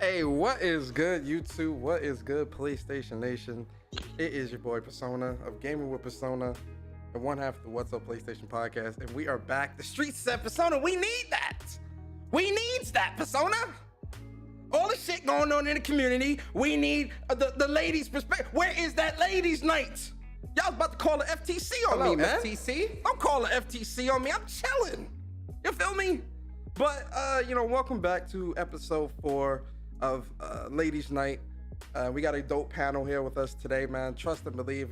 Hey, what is good, YouTube? What is good, PlayStation Nation? It is your boy Persona of Gaming with Persona, and one half of the What's Up PlayStation podcast, and we are back. The streets said Persona. We need that. We needs that, Persona. All the shit going on in the community. We need the ladies' perspective. Where is that ladies' night? Y'all about to call the FTC on me, man. FTC? Don't call the FTC on me. I'm chilling. You feel me? But welcome back to episode 4 of Ladies Night. We got a dope panel here with us today, man. Trust and believe.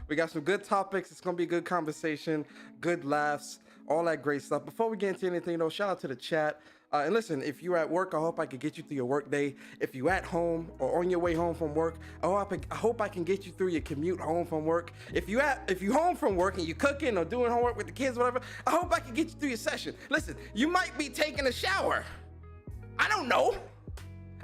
We got some good topics. It's gonna be good conversation, good laughs, all that great stuff. Before we get into anything though, shout out to the chat. And listen, if you're at work, I hope I can get you through your work day. If you're at home or on your way home from work, I hope I can get you through your commute home from work. If you home from work and you cooking or doing homework with the kids, whatever, I hope I can get you through your session. Listen, you might be taking a shower. I don't know.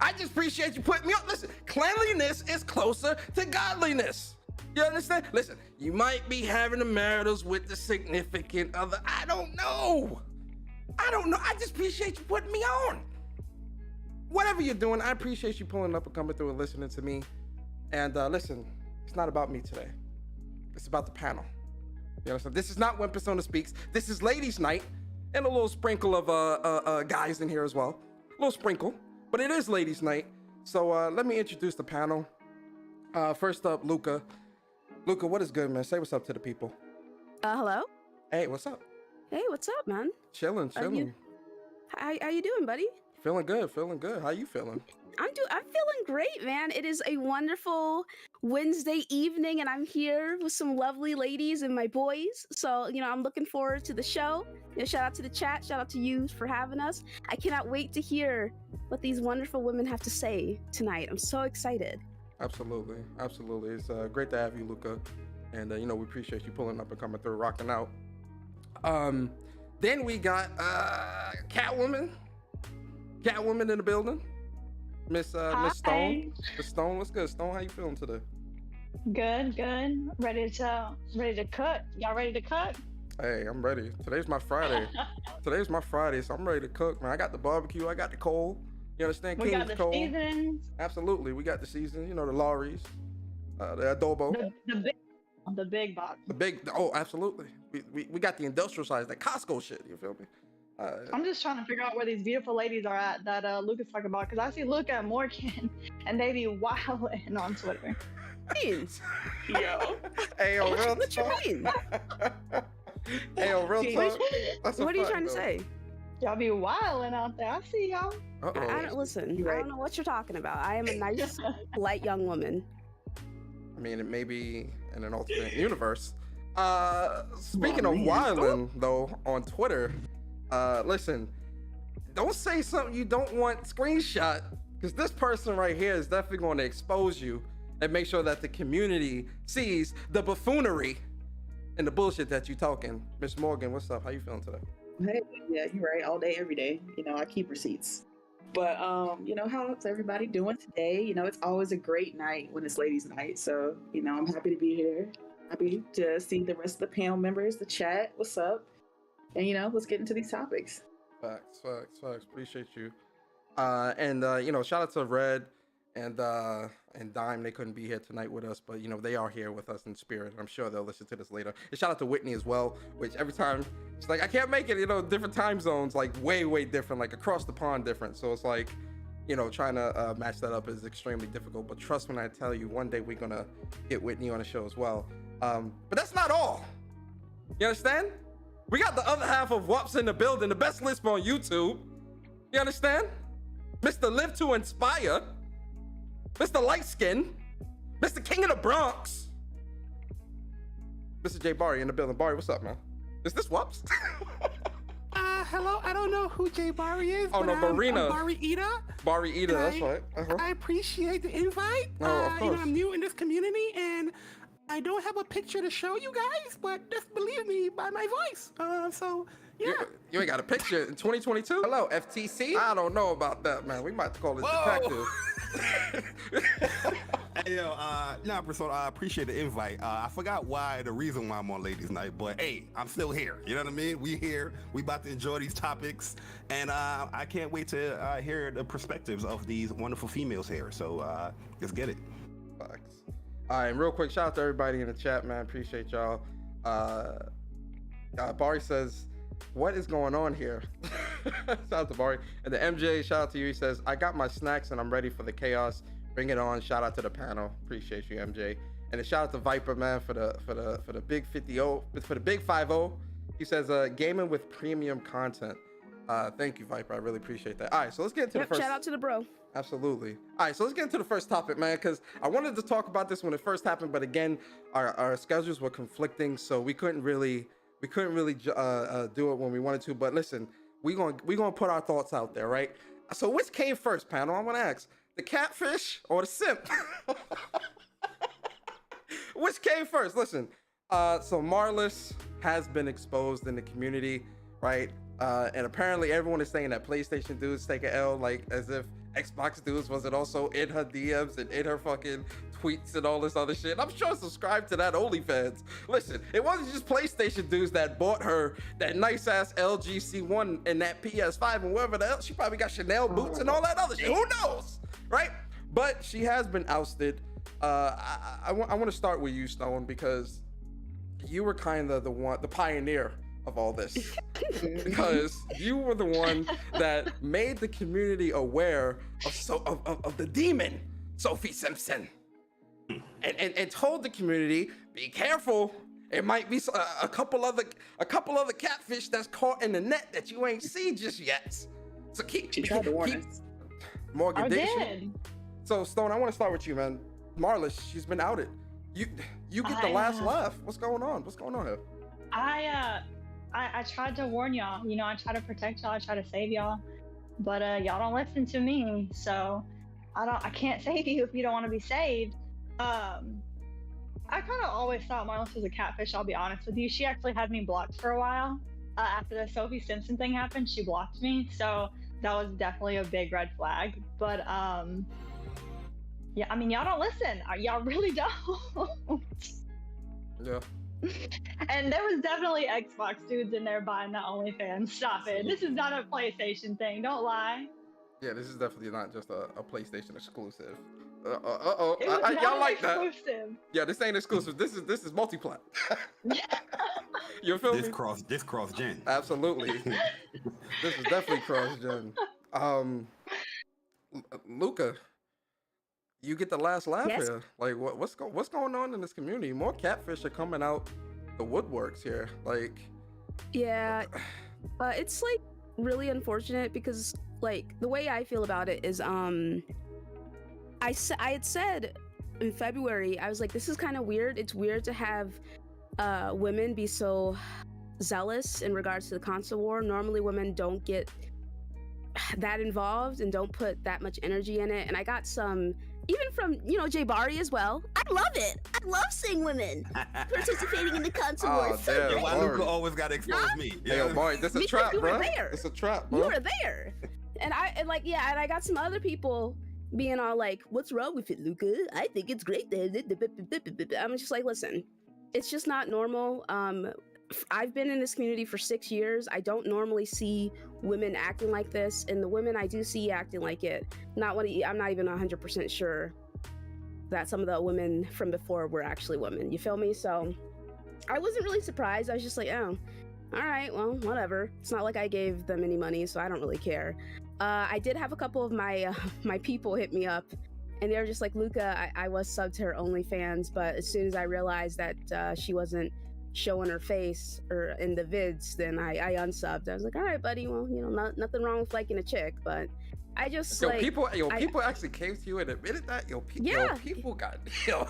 I just appreciate you putting me on. Listen, cleanliness is closer to godliness. You understand? Listen, you might be having the maritals with the significant other. I don't know. I just appreciate you putting me on. Whatever you're doing, I appreciate you pulling up and coming through and listening to me. And listen, it's not about me today. It's about the panel. You understand? This is not When Persona Speaks. This is Ladies Night, and a little sprinkle of guys in here as well. A little sprinkle, but it is Ladies Night. So let me introduce the panel. First up, Luca. Luca, what is good, man? Say what's up to the people. Hello? Hey, what's up? Hey, what's up, man? Chilling. How you doing, buddy? Feeling good. How you feeling? I'm feeling great, man. It is a wonderful Wednesday evening, and I'm here with some lovely ladies and my boys. So, I'm looking forward to the show. Shout out to the chat. Shout out to you for having us. I cannot wait to hear what these wonderful women have to say tonight. I'm so excited. Absolutely. It's great to have you, Luca. And, we appreciate you pulling up and coming through, rocking out. Then we got Catwoman in the building. Miss Stone. Miss Stone, what's good? Stone, how you feeling today? Good. Ready to cut. Y'all ready to cut? Hey, I'm ready. Today's my Friday, so I'm ready to cook, man. I got the barbecue, I got the coal. You understand? We King's got the coal. seasons. Absolutely, we got the season. The Lawry's, the adobo. The big box. Absolutely. We got the industrial size, that Costco shit. You feel me? I'm just trying to figure out where these beautiful ladies are at that Luca's talking about, because I see Luca and Morgan and they be wilding on Twitter. Means? Yo. Hey, yo, real what you mean? Hey, yo, real talk. What are you trying to say? Y'all be wilding out there. I see y'all. I don't listen. I don't know what you're talking about. I am a nice, polite young woman. I mean, it may be in an alternate universe. Speaking of wilding, though, on Twitter, listen, don't say something you don't want screenshot, because this person right here is definitely going to expose you and make sure that the community sees the buffoonery and the bullshit that you talking. Miss Morgan, what's up? How you feeling today? Hey, yeah, you're right. All day, every day. I keep receipts. But how's everybody doing today? It's always a great night when it's Ladies Night. So, I'm happy to be here. Happy to see the rest of the panel members, the chat. What's up? And let's get into these topics. Facts. Appreciate you. Shout out to Red and Dime. They couldn't be here tonight with us, but they are here with us in spirit. I'm sure they'll listen to this later. And shout out to Whitney as well, which every time she's like, I can't make it, different time zones, like way different, like across the pond different. So it's like, trying to match that up is extremely difficult. But trust when I tell you, one day we're gonna get Whitney on the show as well. But that's not all. You understand? We got the other half of WAP's in the building, the best lisp on YouTube. You understand? Mr. Live to Inspire, Mr. Light Skin, Mr. King of the Bronx, Mr. J Barry in the building. Barry, what's up, man? Is this WAP's? Hello, I don't know who Jay Barry is. Oh, no, Barina. I'm Barry Ida. Barry Ida, that's right. I appreciate the invite. Oh, of course. I'm new in this community, and I don't have a picture to show you guys, but just believe me by my voice. Yeah. You ain't got a picture in 2022? Hello, FTC. I don't know about that, man. We might have to call this detective. Hey, yo, nah, Persona, I appreciate the invite. I forgot the reason why I'm on Ladies Night, but hey, I'm still here. You know what I mean? We here. We about to enjoy these topics, and I can't wait to hear the perspectives of these wonderful females here. So let's get it. Facts. All right, and real quick, shout out to everybody in the chat, man. Appreciate y'all. Bari says, what is going on here? Shout out to Bari. And the MJ, shout out to you. He says, I got my snacks and I'm ready for the chaos. Bring it on. Shout out to the panel. Appreciate you, MJ. And a shout out to Viper, man, for the big 50 for the big 50. He says, gaming with premium content. Thank you, Viper. I really appreciate that. All right, so let's get into the first. Shout out to the bro. Absolutely. All right, so let's get into the first topic, man, because I wanted to talk about this when it first happened, but again, our schedules were conflicting, so we couldn't really do it when we wanted to. But listen, we gonna put our thoughts out there, right? So which came first, panel? I'm gonna ask, the catfish or the simp? Which came first? Listen, so Marlis has been exposed in the community, right? And apparently everyone is saying that PlayStation dudes take an L, like as if Xbox dudes wasn't also in her DMs and in her fucking tweets and all this other shit. I'm sure subscribe to that OnlyFans. Listen, it wasn't just PlayStation dudes that bought her that nice ass LG C1 and that PS5 and wherever the hell. She probably got Chanel boots and all that other shit. Who knows, right? But she has been ousted. I want to start with you, Stone, because you were kind of the pioneer of all this, because you were the one that made the community aware of the demon Sophie Simpson, and told the community, be careful, it might be a couple other catfish that's caught in the net that you ain't seen just yet. So She tried to warn us. Morgan, I did she? did. So Stone, I want to start with you, man. Marlis, she's been outed. You get the last laugh. What's going on? What's going on here? I tried to warn y'all. You know, I try to protect y'all. I try to save y'all, but y'all don't listen to me. So I can't save you if you don't want to be saved. I kind of always thought Marlis was a catfish. I'll be honest with you. She actually had me blocked for a while. After the Sophie Simpson thing happened, she blocked me. So that was definitely a big red flag. But yeah, I mean, y'all don't listen. Y'all really don't. Yeah. And there was definitely Xbox dudes in there buying the OnlyFans. Stop it. This is not a PlayStation thing. Don't lie. Yeah, this is definitely not just a PlayStation exclusive. It was Y'all not like that? exclusive. Yeah, this ain't exclusive. This is multi-plat. You feel me? This cross gen. Absolutely. This is definitely cross gen. Luca, you get the last laugh Yes. here. Like, what's going on in this community? More catfish are coming out the woodworks here. Like, Yeah, it's like really unfortunate because like the way I feel about it is I had said in February, I was like, this is kind of weird. It's weird to have women be so zealous in regards to the console war. Normally women don't get that involved and don't put that much energy in it. And I got some even from, Jay Bari as well. I love it. I love seeing women participating in the console war. It's so damn, great. Why Luca always got to expose me? hey, yo, boy, this is a Me too, trap, you were bro. there. It's a trap, bro. You were there. And I got some other people being all like, what's wrong with it, Luca? I think it's great. I'm just like, listen, it's just not normal. I've been in this community for 6 years. I don't normally see women acting like this, and the women I do see acting like it, I'm not even 100% sure that some of the women from before were actually women. You feel me? So I wasn't really surprised. I was just like, oh, all right, well, whatever. It's not like I gave them any money, so I don't really care. I did have a couple of my my people hit me up, and they were just like, Luca, I was subbed to her OnlyFans, but as soon as I realized that she wasn't showing her face or in the vids, then I unsubbed. I was like, all right, buddy, well, nothing wrong with liking a chick, but I just people actually came to you and admitted that. People got yeah,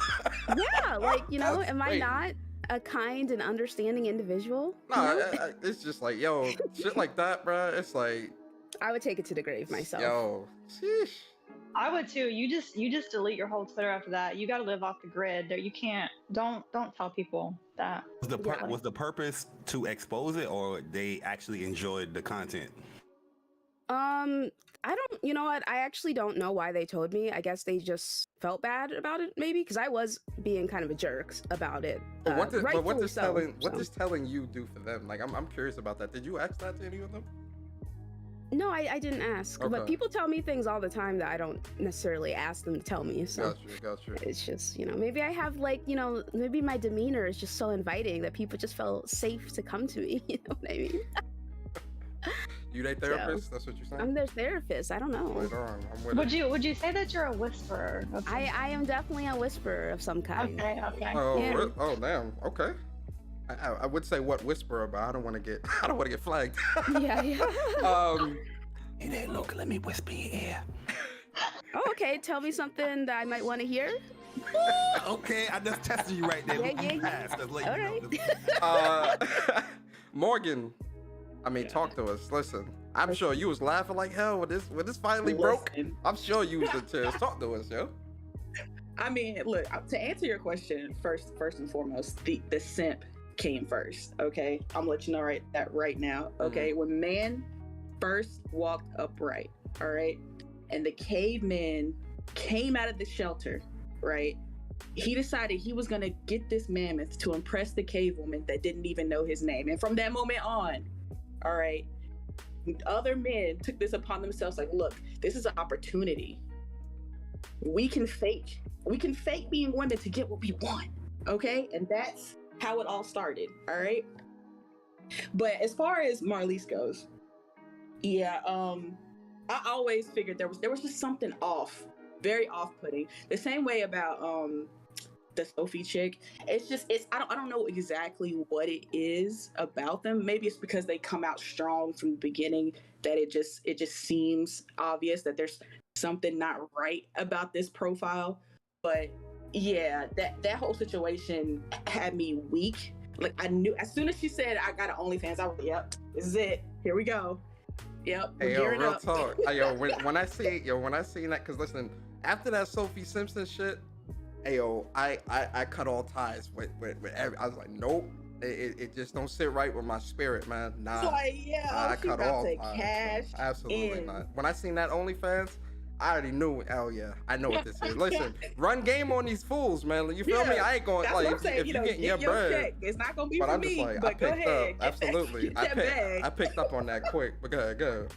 am I not a kind and understanding individual? No, it's just like, yo, shit like that, bro. It's like I would take it to the grave myself. Yo, sheesh. I would too. You just delete your whole Twitter after that. You got to live off the grid. You can't. Don't tell people that. Was the purpose to expose it, or they actually enjoyed the content? I don't, you know what? I actually don't know why they told me. I guess they just felt bad about it, maybe, because I was being kind of a jerk about it. But what Rightfully does so, what telling you do for them? Like, I'm curious about that. Did you ask that to any of them? No, I didn't ask. But Okay. people tell me things all the time that I don't necessarily ask them to tell me. So Got you. it's just, maybe I have like, maybe my demeanor is just so inviting that people just felt safe to come to me. You know what I mean? You their therapist? That's what you're saying? I'm their therapist. I don't know. Later on, I'm with Would it. you say that you're a whisperer? Of some I am definitely a whisperer of some kind. Okay. Oh, Yeah. oh, damn. Okay. I would say what whisperer, but I don't want to get flagged. Yeah. Hey there, look, let me whisper in your ear. Oh, okay. Tell me something that I might want to hear. Okay, I just tested you right there. Yeah, You yeah. passed. Just let All you know. Morgan, I mean, talk to us. Listen, I'm sure you was laughing like hell when this finally broke. Listen. I'm sure you was in tears. Talk to us, yo. I mean, look, to answer your question, first and foremost, the simp came first. Okay, I'm gonna let you know right now. Okay, when man first walked upright, all right, and the caveman came out of the shelter, right, he decided he was gonna get this mammoth to impress the cave woman that didn't even know his name, and from that moment on, all right, other men took this upon themselves. Like, look, this is an opportunity. We can fake being women to get what we want, okay? And that's how it all started, all right? But as far as Marlies goes, yeah, I always figured there was just something off, very off-putting. The same way about the Sophie chick. I don't know exactly what it is about them. Maybe it's because they come out strong from the beginning that it just seems obvious that there's something not right about this profile. But yeah, that whole situation had me weak. Like, I knew as soon as she said I got an OnlyFans, I was like, yep, this is it. Here we go. Yep, we're Hey, yo, gearing real up. talk. When I seen that, cause listen, after that Sophie Simpson shit, hey, yo, I cut all ties with every. I was like, nope, it just don't sit right with my spirit, man. Nah, It's like, yeah, I she's cut about all to ties. cash Absolutely in. not. When I seen that OnlyFans, I already knew. Oh yeah, I know what this is. Listen, run game on these fools, man. You feel me? I ain't going That's like what I'm saying. if you get getting your bread. check. It's not gonna be But for I'm just me. like, I But go picked ahead. up. Absolutely, Get that bag. I picked up on that quick. But go ahead, go.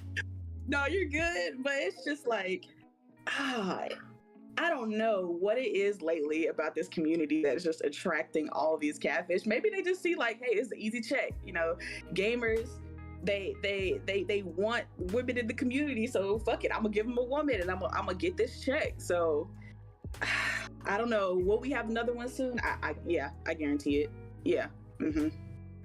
No, you're good. But it's just like, I don't know what it is lately about this community that is just attracting all these catfish. Maybe they just see like, hey, it's an easy check. Gamers, they want women in the community, so fuck it, I'm gonna give them a woman and I'm gonna get this check. So I don't know. Will we have another one soon? I guarantee it. Yeah. Mm-hmm.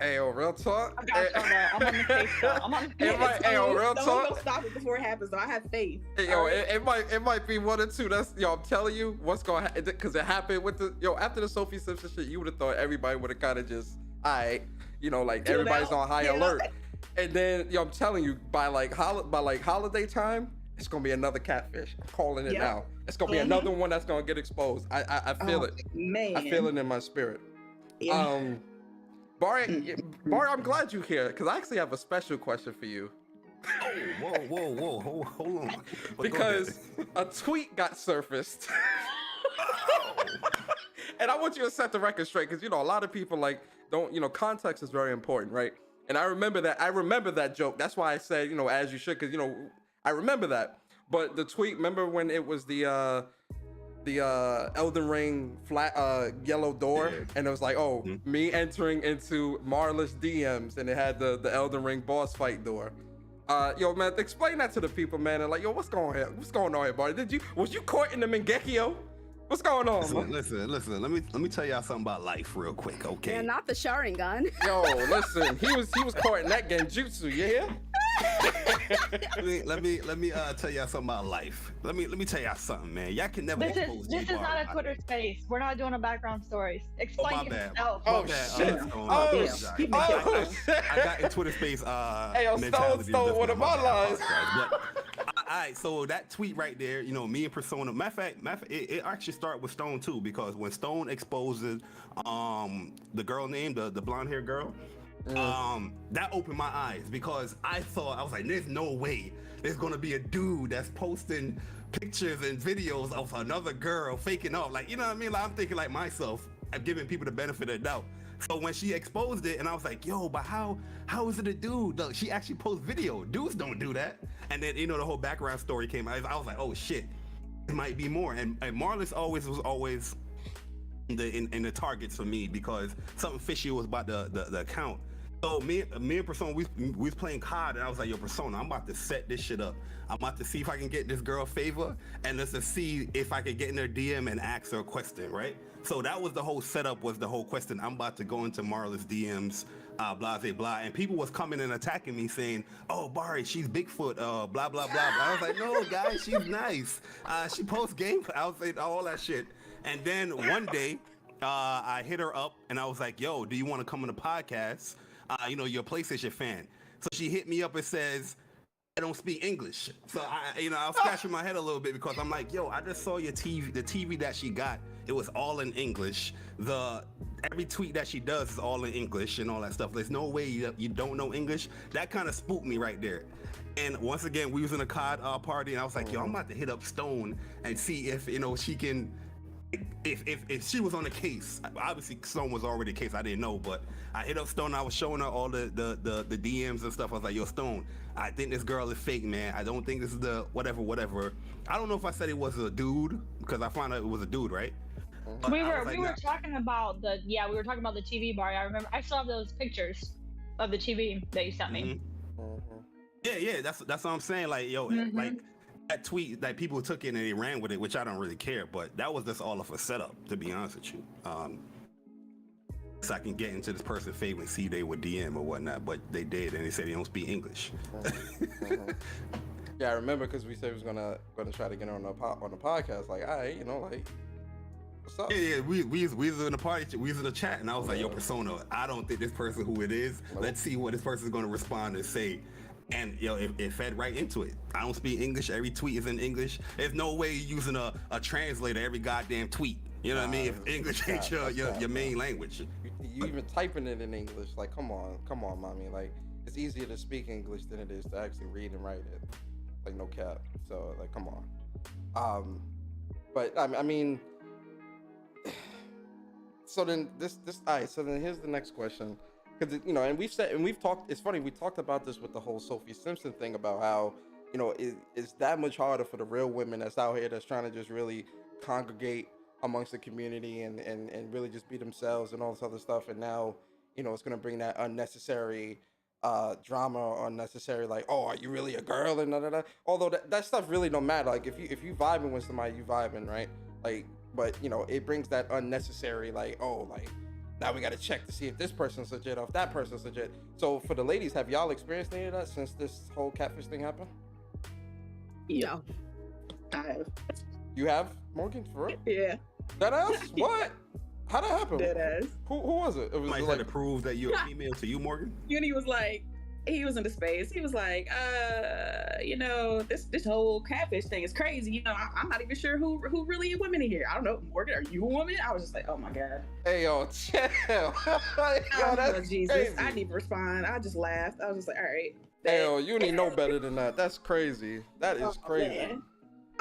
Hey, yo, real talk. I got you, though. I'm on the case, though. I'm on the case. Hey, yo, real Don't talk. stop it before it happens. Though I have faith. Hey, yo, all right? it might be one or two. That's I'm telling you what's going to because it happened with after the Sophie Simpson shit. You would have thought everybody would have kind of just like Chilled everybody's out. on high Yeah. alert. And then I'm telling you by holiday time, it's gonna be another catfish. I'm calling it Yep. now. It's gonna be another one that's gonna get exposed. I feel it. Man. I feel it in my spirit. Yeah. Barry, I'm glad you're here because I actually have a special question for you. Whoa, hold on. But Because a tweet got surfaced. And I want you to set the record straight because a lot of people don't context is very important, right? And I remember that joke. That's why I said as you should, because I remember that. But the tweet, remember when it was the Elden Ring flat yellow door, and it was like, me entering into Marla's DMs, and it had the Elden Ring boss fight door. Yo, man, explain that to the people, man. And like, yo, what's going on? What's going on here, buddy? Was you courting the Mangekyo? What's going on? Listen. Let me tell y'all something about life real quick, okay? Yeah, not the Sharingan. Yo, listen, he was courting that Genjutsu, you hear? let me tell y'all something about life. Let me tell y'all something, man. Y'all can never This expose is J-Bar. not a Twitter space. We're not doing a background stories. Explain my bad. yourself. Oh, My bad. shit. I got in Twitter space Hey, yo, mentality. stole one of my lines. But all right, so that tweet right there, me and Persona. Matter of fact, it actually started with Stone too, because when Stone exposes the girl named the blonde hair girl, That opened my eyes because I was like, there's no way there's gonna be a dude that's posting pictures and videos of another girl faking off. Like, you know what I mean? Like, I'm thinking like myself, I'm giving people the benefit of the doubt. So when she exposed it, and I was like, yo, but how is it a dude? Look, she actually posts video. Dudes don't do that. And then, you know, the whole background story came out. I was like, oh shit, it might be more. And Marlis was always in the targets for me because something fishy was about the account. So me and Persona, we was playing COD, and I was like, yo, Persona, I'm about to set this shit up. I'm about to see if I can get this girl favor, and let's just see if I can get in her DM and ask her a question, right? So that was the whole setup, was the whole question. I'm about to go into Marla's DMs, blah, blah, blah. And people was coming and attacking me saying, oh, Barry, she's Bigfoot, blah, blah, blah. I was like, no, guys, she's nice. She posts game. I was saying all that shit. And then one day, I hit her up, and I was like, yo, do you want to come on the podcast? You know, you're a PlayStation fan. So she hit me up and says, I don't speak English. So I was scratching my head a little bit because I'm like, yo, I just saw your TV, the TV that she got, it was all in English. Every tweet that she does is all in English and all that stuff. There's no way you don't know English. That kind of spooked me right there. And once again, we was in a COD party, and I was like, yo, I'm about to hit up Stone and see if, you know, she can, if she was on the case. Obviously Stone was already the case, I didn't know, but I hit up Stone, I was showing her all the DMs and stuff. I was like, yo, Stone, I think this girl is fake, man. I don't think this is the whatever. I don't know if I said it was a dude, because I found out it was a dude, right? But we were talking about the TV bar. I remember, I still have those pictures of the TV that you sent me. Yeah, that's what I'm saying. Like, yo, like that tweet, like people took it and they ran with it, which I don't really care, but that was just all of a setup, to be honest with you. So I can get into this person's favor and see they would DM or whatnot, but they did, and they said they don't speak English. Yeah, I remember, because we said we was gonna try to get her on the podcast. Like, all right, you know, like, what's up? Yeah, we was in the party, we was in the chat, and I was like, yo, Persona, I don't think this person who it is. Let's see what this person's gonna respond and say. And yo, it fed right into it. I don't speak English. Every tweet is in English. There's no way you're using a translator every goddamn tweet. You know what I mean? If English ain't your main language. You even typing it in English. Like, come on, mommy. Like, it's easier to speak English than it is to actually read and write it. Like, no cap. So, like, come on. But I mean, so then all right. So then here's the next question. Because, you know, and we've talked, it's funny, we talked about this with the whole Sophie Simpson thing about how, you know, it's that much harder for the real women that's out here that's trying to just really congregate amongst the community and really just be themselves and all this other stuff. And now, you know, it's going to bring that unnecessary drama or unnecessary, like, oh, are you really a girl? And da. Although that stuff really don't matter. Like, if you vibing with somebody, you vibing, right? Like, but, you know, it brings that unnecessary, like, oh, like, now we got to check to see if this person's legit or if that person's legit. So for the ladies, have y'all experienced any of that since this whole catfish thing happened? Yeah. I have. You have, Morgan? For real? Yeah. That ass? What? How'd that happen? Dead ass. Who was it? It was Somebody like, had to prove that you're a female to you, Morgan? And he was like, he was into space. He was like, you know, this whole catfish thing is crazy. You know, I'm not even sure who really women in here. I don't know. Morgan, are you a woman? I was just like, oh my God. hey, yo, chill. Yo, that's Jesus. crazy. I didn't even respond. I just laughed. I was just like, all right. Hey, yo, you need know better than that. That's crazy. That is crazy. Man.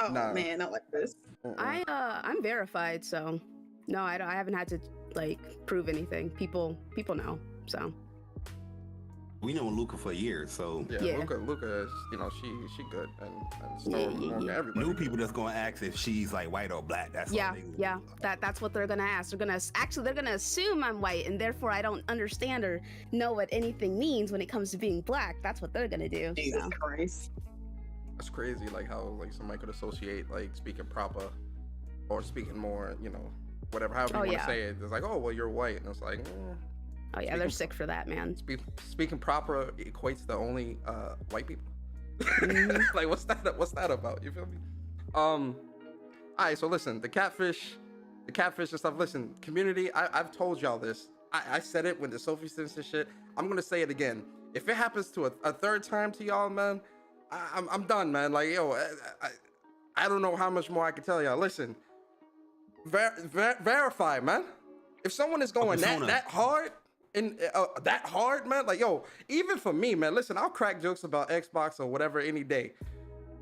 Oh Nah. man, not like this. I'm verified, so no, I haven't had to like prove anything. People know, so. We know Luca for years, so Yeah. Luca, you know, she good, and Storm, Morgan, everybody. new people that's gonna ask if she's like white or black. That's all Yeah. That's what they're gonna ask. They're gonna assume I'm white, and therefore I don't understand or know what anything means when it comes to being black. That's what they're gonna do. Jesus So. Christ. That's crazy, like how like somebody could associate like speaking proper or speaking more, you know, whatever, however you want to say it. It's like, oh, well, you're white, and it's like, Oh yeah, they're sick for that, man. speaking proper equates to only white people. Mhm. Like, what's that about? You feel me? All right, so listen, the catfish and stuff. Listen, community, I've told y'all this. I said it when the Sophie Simpson shit. I'm gonna say it again. If it happens to a third time to y'all, man, I'm done, man. Like, yo, I don't know how much more I can tell y'all. Listen, verify, man. If someone is going that hard, And that hard, man. Like, yo, even for me, man. Listen, I'll crack jokes about Xbox or whatever any day,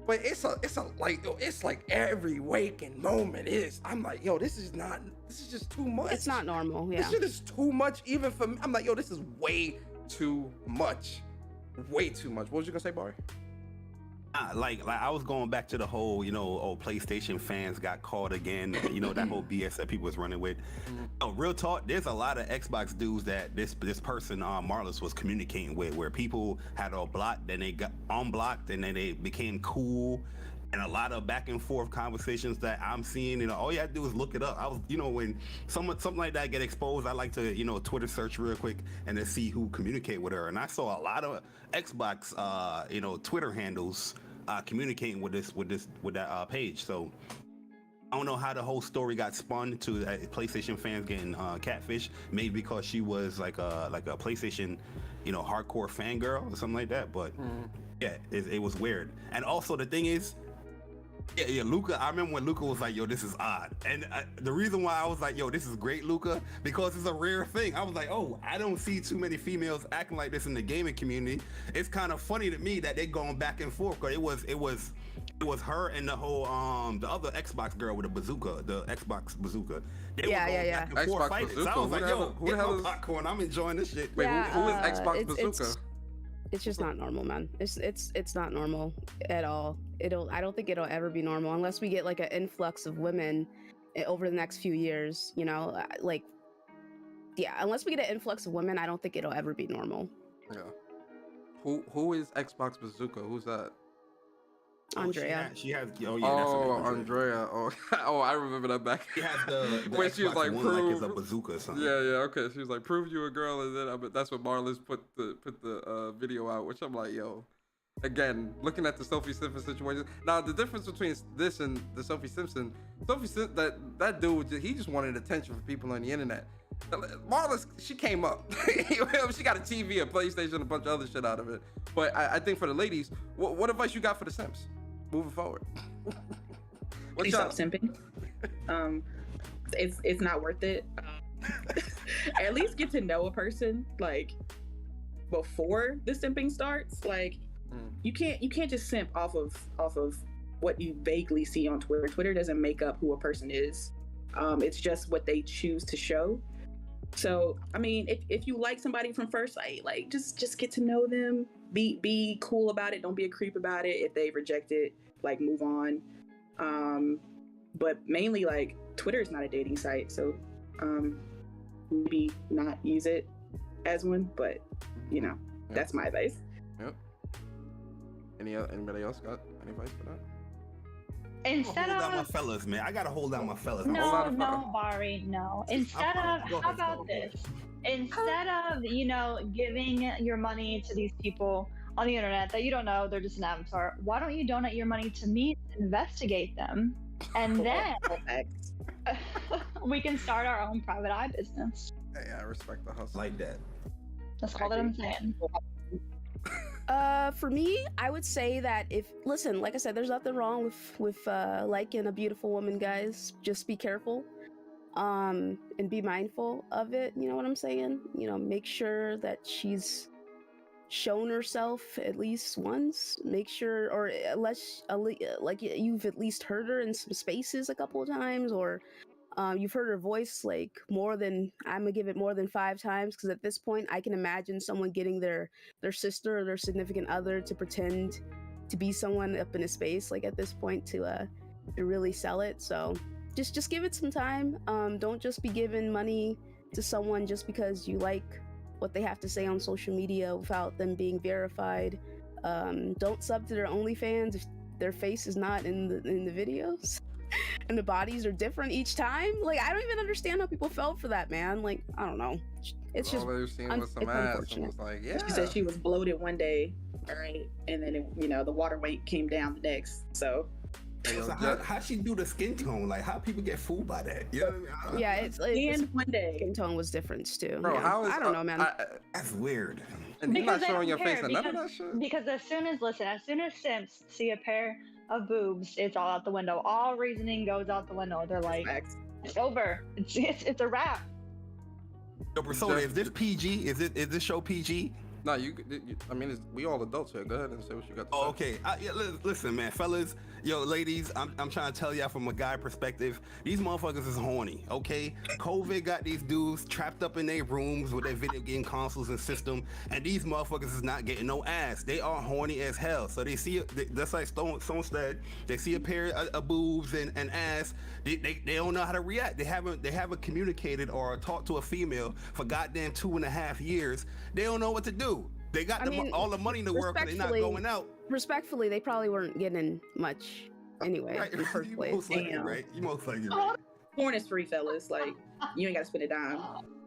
but it's like every waking moment is. I'm like, yo, this is just too much. It's not normal. Yeah. This shit is too much, even for me. I'm like, yo, this is way too much. Way too much. What was you gonna say, Barry? Like I was going back to the whole, PlayStation fans got caught again. That whole BS that people was running with. Oh, real talk. There's a lot of Xbox dudes that this person Marlis was communicating with, where people had all blocked, then they got unblocked, and then they became cool. And a lot of back and forth conversations that I'm seeing, all you have to do is look it up. I was, when something like that get exposed, I like to, Twitter search real quick and then see who communicate with her. And I saw a lot of Xbox, Twitter handles communicating with that page. So I don't know how the whole story got spun to PlayStation fans getting catfish. Maybe because she was like a PlayStation, hardcore fangirl or something like that. But yeah, it was weird. And also the thing is, yeah, Luca. I remember when Luca was like, "Yo, this is odd," and the reason why I was like, "Yo, this is great, Luca," because it's a rare thing. I was like, "Oh, I don't see too many females acting like this in the gaming community." It's kind of funny to me that they're going back and forth, because it was her and the whole the other Xbox girl with a bazooka, the Xbox bazooka. They were going back and forth Xbox fighting. bazooka. So I was like, "Yo, who get the hell my is popcorn. I'm enjoying this shit." Wait, Yeah, who is Xbox bazooka? It's just not normal, man. It's not normal at all. I don't think it'll ever be normal unless we get like an influx of women over the next few years. Unless we get an influx of women, I don't think it'll ever be normal. Yeah. Who is Xbox bazooka? Who's that? Andrea. She has. Oh yeah. Oh, Andrea. Oh, I remember that back. She has the when she was Xbox like, One, prove. it's a bazooka or something. Yeah. Okay. She was like, prove you a girl, and then that's when Marlis put the video out, which I'm like, yo. Again, looking at the Sophie Simpson situation. Now, the difference between this and the Sophie Simpson, that dude, he just wanted attention from people on the internet. Marlis, she came up. She got a TV, a PlayStation, a bunch of other shit out of it. But I think for the ladies, what advice you got for the Sims moving forward? Please stop simping. It's not worth it. At least get to know a person like before the simping starts. Like you can't just simp off of what you vaguely see on Twitter. Twitter doesn't make up who a person is. It's just what they choose to show. So, I mean, if you like somebody from first sight, like just get to know them, be cool about it. Don't be a creep about it. If they reject it, like move on. But mainly like Twitter is not a dating site. So, maybe not use it as one, but that's my advice. Yep. Anybody else got any advice for that? Instead hold down my of fellas, man. I gotta hold down my fellas. no, Bari, no. Instead of how about this? Instead of giving your money to these people on the internet that you don't know, they're just an avatar. Why don't you donate your money to me and investigate them, and then we can start our own private eye business. Hey, I respect the hustle. Like that. That's all that I'm saying. For me, I would say that like I said, there's nothing wrong with liking a beautiful woman, guys. Just be careful, and be mindful of it. You know what I'm saying? Make sure that she's shown herself at least once. Make sure, or unless like you've at least heard her in some spaces a couple of times, or you've heard her voice like I'm gonna give it more than 5 times, because at this point I can imagine someone getting their sister or their significant other to pretend to be someone up in a space, like at this point, to really sell it. So just give it some time. Don't just be giving money to someone just because you like what they have to say on social media without them being verified. Don't sub to their OnlyFans if their face is not in the videos. And the bodies are different each time. Like, I don't even understand how people fell for that, man. Like, I don't know. It's just all they've seen was some ass and was like, yeah. She said she was bloated one day, all right, and then the water weight came down the next. So So how she do the skin tone? Like, how people get fooled by that? You know what I mean? Yeah, it's and one day skin tone was different too. Bro, yeah. how is I don't know, man. That's weird. And you're not Because they showing don't your face care, and none of that shit? Because as soon as Simps see a pair of boobs, it's all out the window. All reasoning goes out the window. They're like, facts. it's over. It's a wrap. Yo, Persona, is this PG? Is this show PG? No, I mean, we all adults here. Go ahead and say what you got to say. Oh, okay. Yeah, listen, man, fellas, yo, ladies, I'm trying to tell y'all from a guy perspective, these motherfuckers is horny, okay? COVID got these dudes trapped up in their rooms with their video game consoles and system, and these motherfuckers is not getting no ass. They are horny as hell. So they see it, that's like Stone said, they see a pair of boobs and ass, they don't know how to react. They haven't communicated or talked to a female for goddamn 2.5 years. They don't know what to do. They got all the money in the world, but they're not going out. Respectfully, they probably weren't getting much anyway. Right, In the first place. most likely, right? You most likely right. Porn is free, fellas. Like, you ain't got to spend a dime.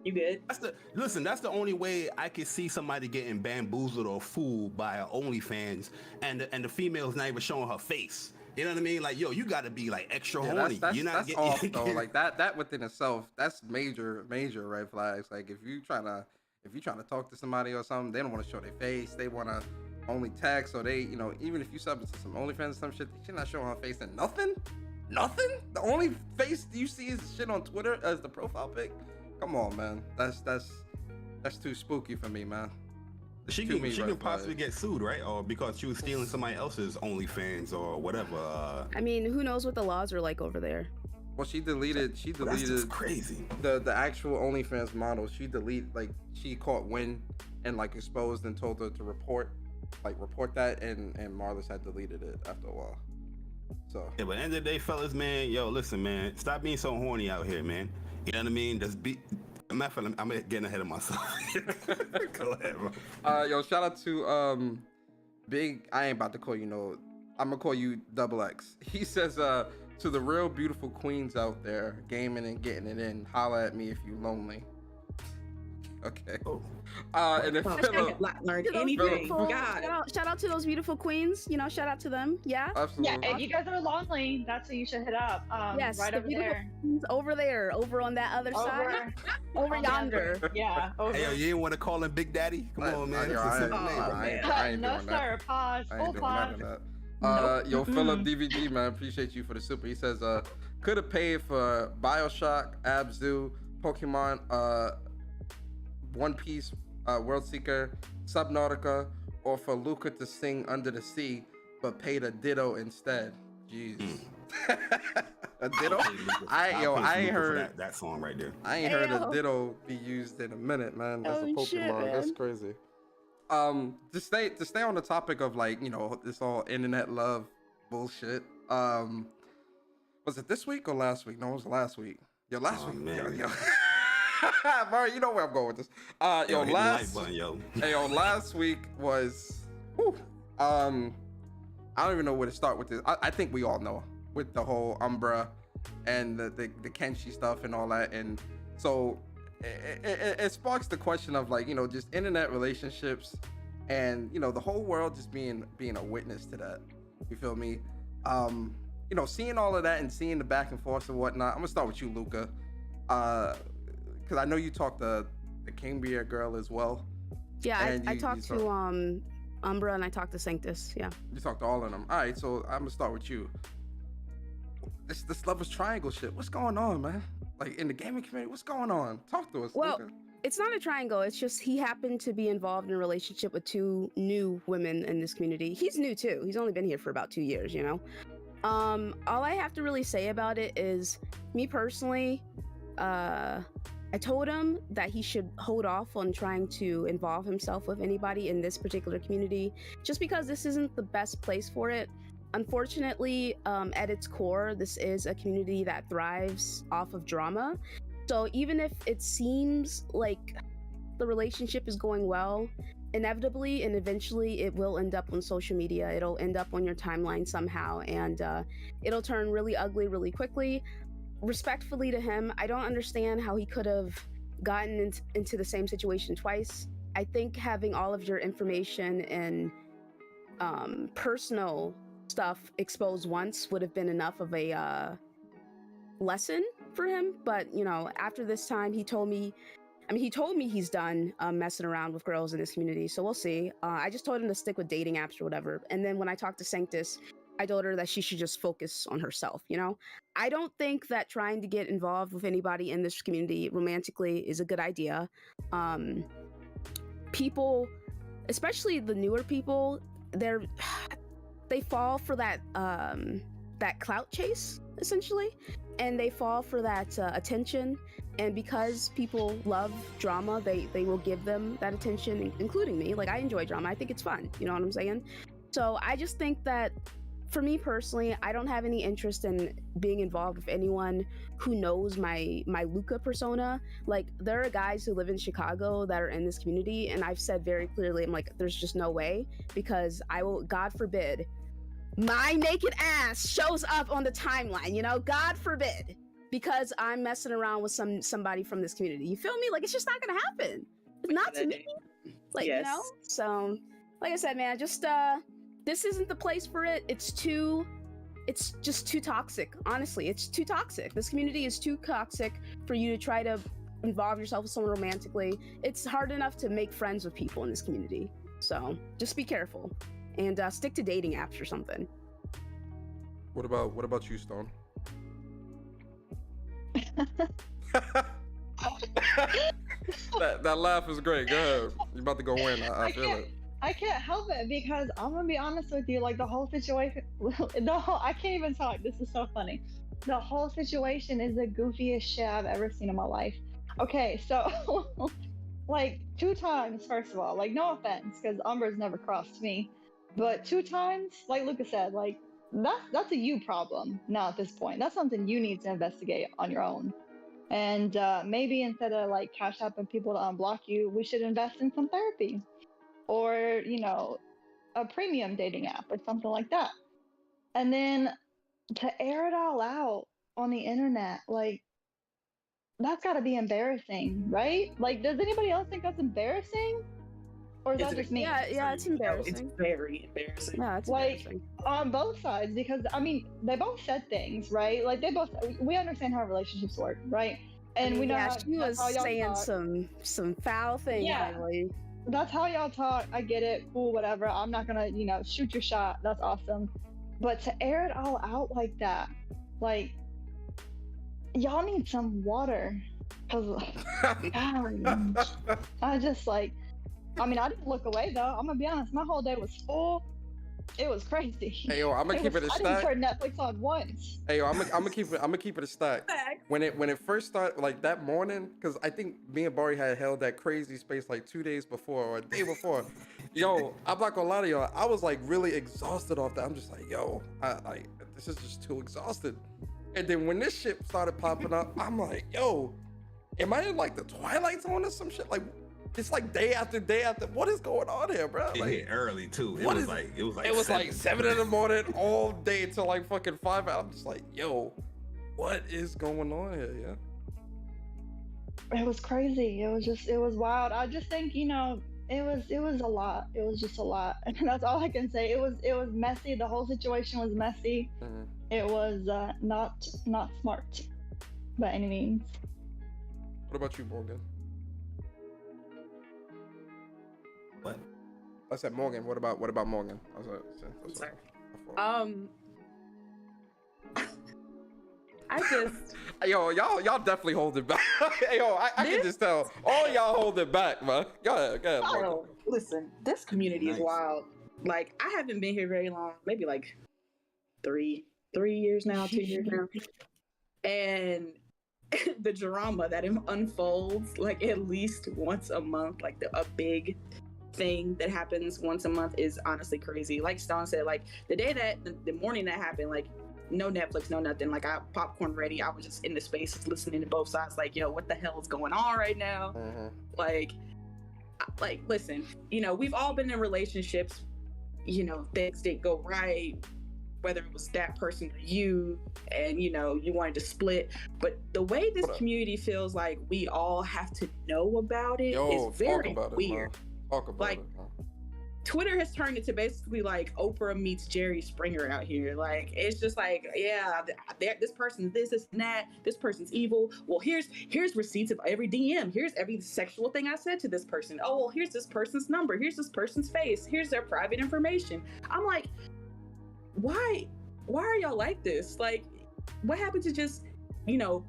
You good? That's the only way I could see somebody getting bamboozled or fooled by an OnlyFans, and the female's not even showing her face. You know what I mean? Like, yo, you got to be like extra horny. That's off though. Like that within itself, that's major red flags. Like if you trying to talk to somebody or something, they don't want to show their face. They want to only text, or they, even if you sub into some OnlyFans or some shit, she's not showing her face and nothing. The only face you see is shit on Twitter as the profile pic. Come on, man. That's too spooky for me, man. She can possibly get sued, right? Or because she was stealing somebody else's OnlyFans or whatever. I mean, who knows what the laws are like over there? Well, she deleted That's just crazy. The actual OnlyFans model. She caught wind and exposed and told her to report that, and Marlis had deleted it after a while. So yeah, but end of the day, fellas, man, yo, listen, man, stop being so horny out here, man. You know what I mean? I'm getting ahead of myself. Go ahead, bro. Yo, shout out to Big. I ain't about to call you I'm gonna call you Double X. He says to the real beautiful queens out there gaming and getting it in, holla at me if you lonely. Okay. Oh. And then Philip learned anything. Shout out to those beautiful queens. Shout out to them. Yeah. Absolutely. Yeah, if you guys are lonely, that's who you should hit up. Yes, right over there. Over on that other side. Over yonder. Yeah. Over. Hey, yo, you didn't want to call him Big Daddy? Come on, man. I ain't no, doing sir. that. Pause. I ain't Full doing pause. none of that. Yo, Philip DVG, man, appreciate you for the super. He says, could have paid for Bioshock, Abzu, Pokemon, One Piece, World Seeker, Subnautica, or for Luca to sing Under the Sea, but paid a ditto instead. Jeez. A ditto? I ain't heard that song right there. I ain't heard a ditto be used in a minute, man. That's a Pokemon. Shit, man. That's crazy. To stay on the topic of this all internet love bullshit. Was it this week or last week? No, it was last week. Yo, last week. Man. Yo. Mario, you know where I'm going with this. Last week was I don't even know where to start with this. I think we all know with the whole Umbra and the Kenshi stuff and all that, and so it sparks the question of just internet relationships and the whole world just being a witness to that. You feel me? Seeing all of that and seeing the back and forth and whatnot. I'm gonna start with you, Luca, because I know you talked to the King Beer girl as well. Yeah, I talked to Umbra and I talked to Sanctus. Yeah, you talked to all of them. All right, so I'm gonna start with you. This lovers triangle shit. What's going on, man? In the gaming community, what's going on? Talk to us. Well, Luca. It's not a triangle. It's just he happened to be involved in a relationship with 2 new women in this community. He's new too. He's only been here for about 2 years, All I have to really say about it is, me personally, I told him that he should hold off on trying to involve himself with anybody in this particular community, just because this isn't the best place for it. Unfortunately, at its core, this is a community that thrives off of drama. So even if it seems like the relationship is going well, inevitably and eventually it will end up on social media. It'll end up on your timeline somehow, and it'll turn really ugly really quickly. Respectfully to him, I don't understand how he could have gotten into the same situation twice. I think having all of your information and personal stuff exposed once would have been enough of a lesson for him. But after this time, he told me he's done messing around with girls in this community, so we'll see. I just told him to stick with dating apps or whatever. And then when I talked to Sanctus, I told her that she should just focus on herself, you know? I don't think that trying to get involved with anybody in this community romantically is a good idea. People, especially the newer people, they fall for that clout chase, essentially, and they fall for that attention. And because people love drama, they will give them that attention, including me. Like, I enjoy drama. I think it's fun. You know what I'm saying? So I just think that, for me personally, I don't have any interest in being involved with anyone who knows my Luca persona. Like, there are guys who live in Chicago that are in this community, and I've said very clearly, I'm like, there's just no way, because I will, God forbid, my naked ass shows up on the timeline, you know? God forbid, because I'm messing around with somebody from this community. You feel me? Like, it's just not gonna happen. Not to me. Like, yes. You know? So, like I said, man, just this isn't the place for it. It's just too toxic. Honestly, it's too toxic. This community is too toxic for you to try to involve yourself with someone romantically. It's hard enough to make friends with people in this community. So just be careful and stick to dating apps or something. What about you, Stone? that laugh is great. Go ahead. You're about to go win. I feel it. I can't help it, because I'm gonna be honest with you, like, the whole situation, I can't even talk. This is so funny. The whole situation is the goofiest shit I've ever seen in my life. Okay, so like 2 times, first of all, like, no offense, because Umber's never crossed me, but 2 times, like Lucas said, like, that's a you problem now at this point. That's something you need to investigate on your own. And maybe instead of like cash apping people to unblock you, we should invest in some therapy. Or, you know, a premium dating app or something like that. And then to air it all out on the internet, like, that's got to be embarrassing, right? Like, does anybody else think that's embarrassing? Or is that just me? Yeah, it's embarrassing. It's very embarrassing. Yeah, it's Like, embarrassing. on both sides, because, I mean, they both said things, right? Like, we understand how relationships work, right? And I mean, we know yeah, how, she was how y'all saying talk. some foul things. Yeah. Really. That's how y'all talk. I get it. Cool, whatever. I'm not gonna, you know, shoot your shot. That's awesome. But to air it all out like that, like, y'all need some water. Cause I just, like, I mean, I didn't look away though. I'm gonna be honest. My whole day was full. It was crazy. Hey yo, I'm gonna keep it a I didn't stack. turn Netflix on once. Hey yo, I'm gonna keep it a stack. When it first started, like that morning, because I think me and Bari had held that crazy space like 2 days before or a day before. Yo, I'm not gonna lie to y'all. I was like really exhausted off that. I'm just like, yo, this is just too exhausted. And then when this shit started popping up, I'm like, yo, am I in like the Twilight Zone or some shit? Like, it's like day after day after. What is going on here, bro? It Like, hit early too. It what was is- like it was like 7 in the morning all day till like fucking 5. I'm just like, yo, what is going on here? Yeah. It was crazy. It was wild. I just think, you know, it was a lot. It was just a lot. And that's all I can say. It was messy. The whole situation was messy. Mhm. It was not smart by any means. What about you, Morgan? What? I said Morgan. What about Morgan? I'm sorry. I just Yo, y'all definitely hold it back. Yo, I can just tell. All y'all hold it back, man. Go ahead, Morgan. oh, listen, this community is Nice. wild. Like, I haven't been here very long, maybe like 3 years now, 2 years now. And the drama that unfolds like at least once a month, like a big thing that happens once a month is honestly crazy. Like Stone said, like the morning that happened, like no Netflix, no nothing. Like, I popcorn ready. I was just in the space listening to both sides. Like, yo, what the hell is going on right now? Mhm. Like, listen, you know, we've all been in relationships, you know, things didn't go right, whether it was that person or you, and, you know, you wanted to split. But the way this community feels like we all have to know about it Yo, is very talk about weird. it, man. Talk about Like, it. Man. Twitter has turned into basically like Oprah meets Jerry Springer out here. Like, it's just like, yeah, this person's this and that. This person's evil. Well, here's receipts of every DM. Here's every sexual thing I said to this person. Oh, well, here's this person's number. Here's this person's face. Here's their private information. I'm like, why are y'all like this? Like, what happened to just, you know,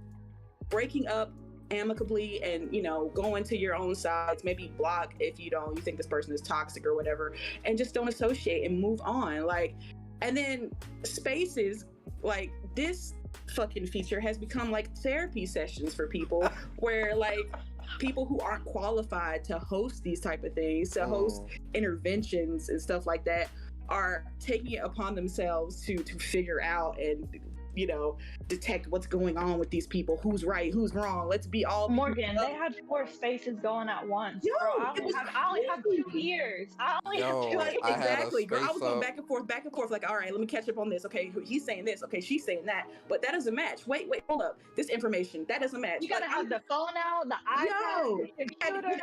breaking up amicably and, you know, going to your own sides, maybe block if you think this person is toxic or whatever, and just don't associate and move on. Like, and then spaces like this fucking feature has become like therapy sessions for people where like people who aren't qualified to host these type of things, to host interventions and stuff like that, are taking it upon themselves to figure out and, you know, detect what's going on with these people, who's right, who's wrong. Let's be all Morgan. They had 4 spaces going at once. Yo, bro, I only have 2 ears. I only have 2 like, ears. exactly, girl. I was going back and forth. Like, all right, let me catch up on this. Okay, he's saying this. Okay, she's saying that. But that doesn't match. Wait, hold up. This information that doesn't match. You gotta have the phone out, the iPad, the computer,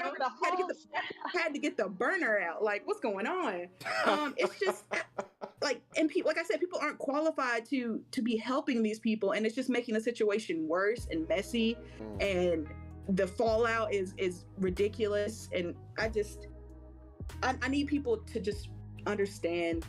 had to get the burner out. Like, what's going on? It's just like, and people, like I said, people aren't qualified to be helping these people, and it's just making the situation worse and messy, and the fallout is ridiculous. And I need people to just understand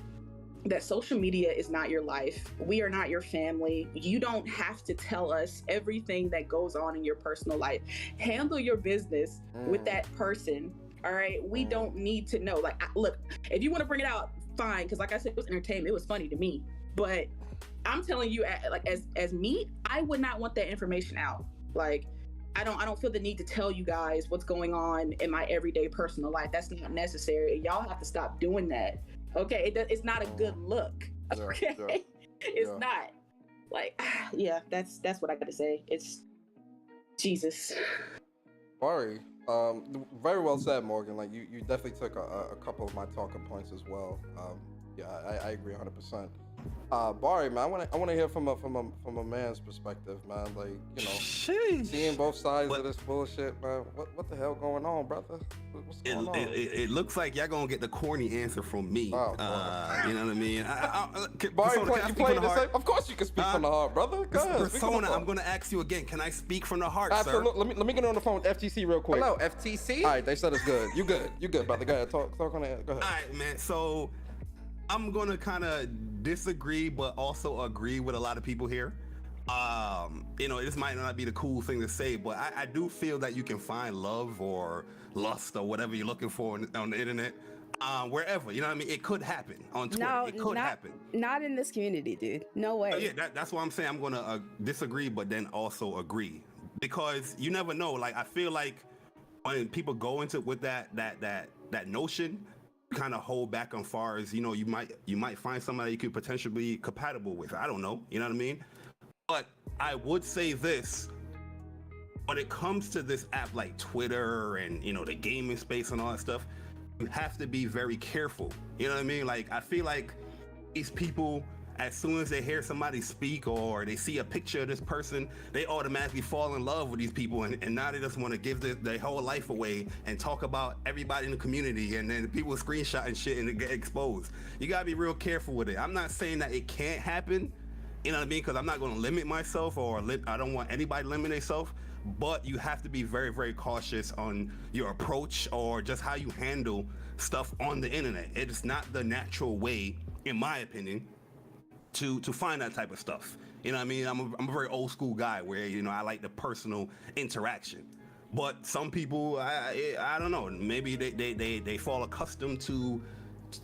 that social media is not your life. We are not your family. You don't have to tell us everything that goes on in your personal life. Handle your business with that person. All right, we don't need to know. Like, look, if you want to bring it out, fine, because like I said, it was entertainment. It was funny to me, but I'm telling you, like, as me, I would not want that information out. Like, I don't feel the need to tell you guys what's going on in my everyday personal life. That's not necessary. Y'all have to stop doing that. Okay, it's not a good look. Okay, it's not. Like, yeah, that's what I got to say. It's Jesus. Sorry. Very well said, Morgan. Like, you definitely took a couple of my talking points as well. Yeah, I agree 100%. Barry, man, I want to hear from a man's perspective, man. Like, you know, seeing both sides of this bullshit, man. What the hell going on, brother? What's going on? It looks like y'all gonna get the corny answer from me. Oh, you know what I mean? Barry, Persona, you playing the same? Of course you can speak from the heart, brother. Go ahead, Persona, I'm gonna ask you again. Can I speak from the heart, Absolutely. sir? Let me get on the phone with FTC real quick. Hello, FTC. All right, they said it's good. You good, brother. Go ahead, talk on it. Go ahead. All right, man. So I'm gonna kind of disagree, but also agree with a lot of people here. You know, this might not be the cool thing to say, but I do feel that you can find love or lust or whatever you're looking for on the internet, wherever. You know what I mean? It could happen on Twitter. No, it could happen. Not in this community, dude. No way. Yeah, that's why I'm saying I'm gonna disagree, but then also agree, because you never know. Like, I feel like when people go into with that notion, kind of hold back on far as, you know, you might find somebody you could potentially be compatible with. I don't know, you know what I mean? But I would say this: when it comes to this app like Twitter and, you know, the gaming space and all that stuff, you have to be very careful. You know what I mean? Like, I feel like these people, as soon as they hear somebody speak or they see a picture of this person, they automatically fall in love with these people, and now they just want to give their whole life away and talk about everybody in the community, and then people screenshot and shit and it get exposed. You gotta be real careful with it. I'm not saying that it can't happen, you know what I mean, because I'm not going to limit myself, or I don't want anybody to limit themselves, but you have to be very, very cautious on your approach or just how you handle stuff on the internet. It is not the natural way, in my opinion, to find that type of stuff. You know what I mean? I'm a very old school guy where, you know, I like the personal interaction. But some people, I don't know, maybe they fall accustomed to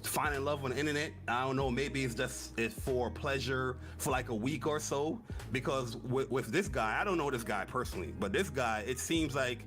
finding love on the internet. I don't know, maybe it's for pleasure for like a week or so. Because with this guy, I don't know this guy personally, but this guy, it seems like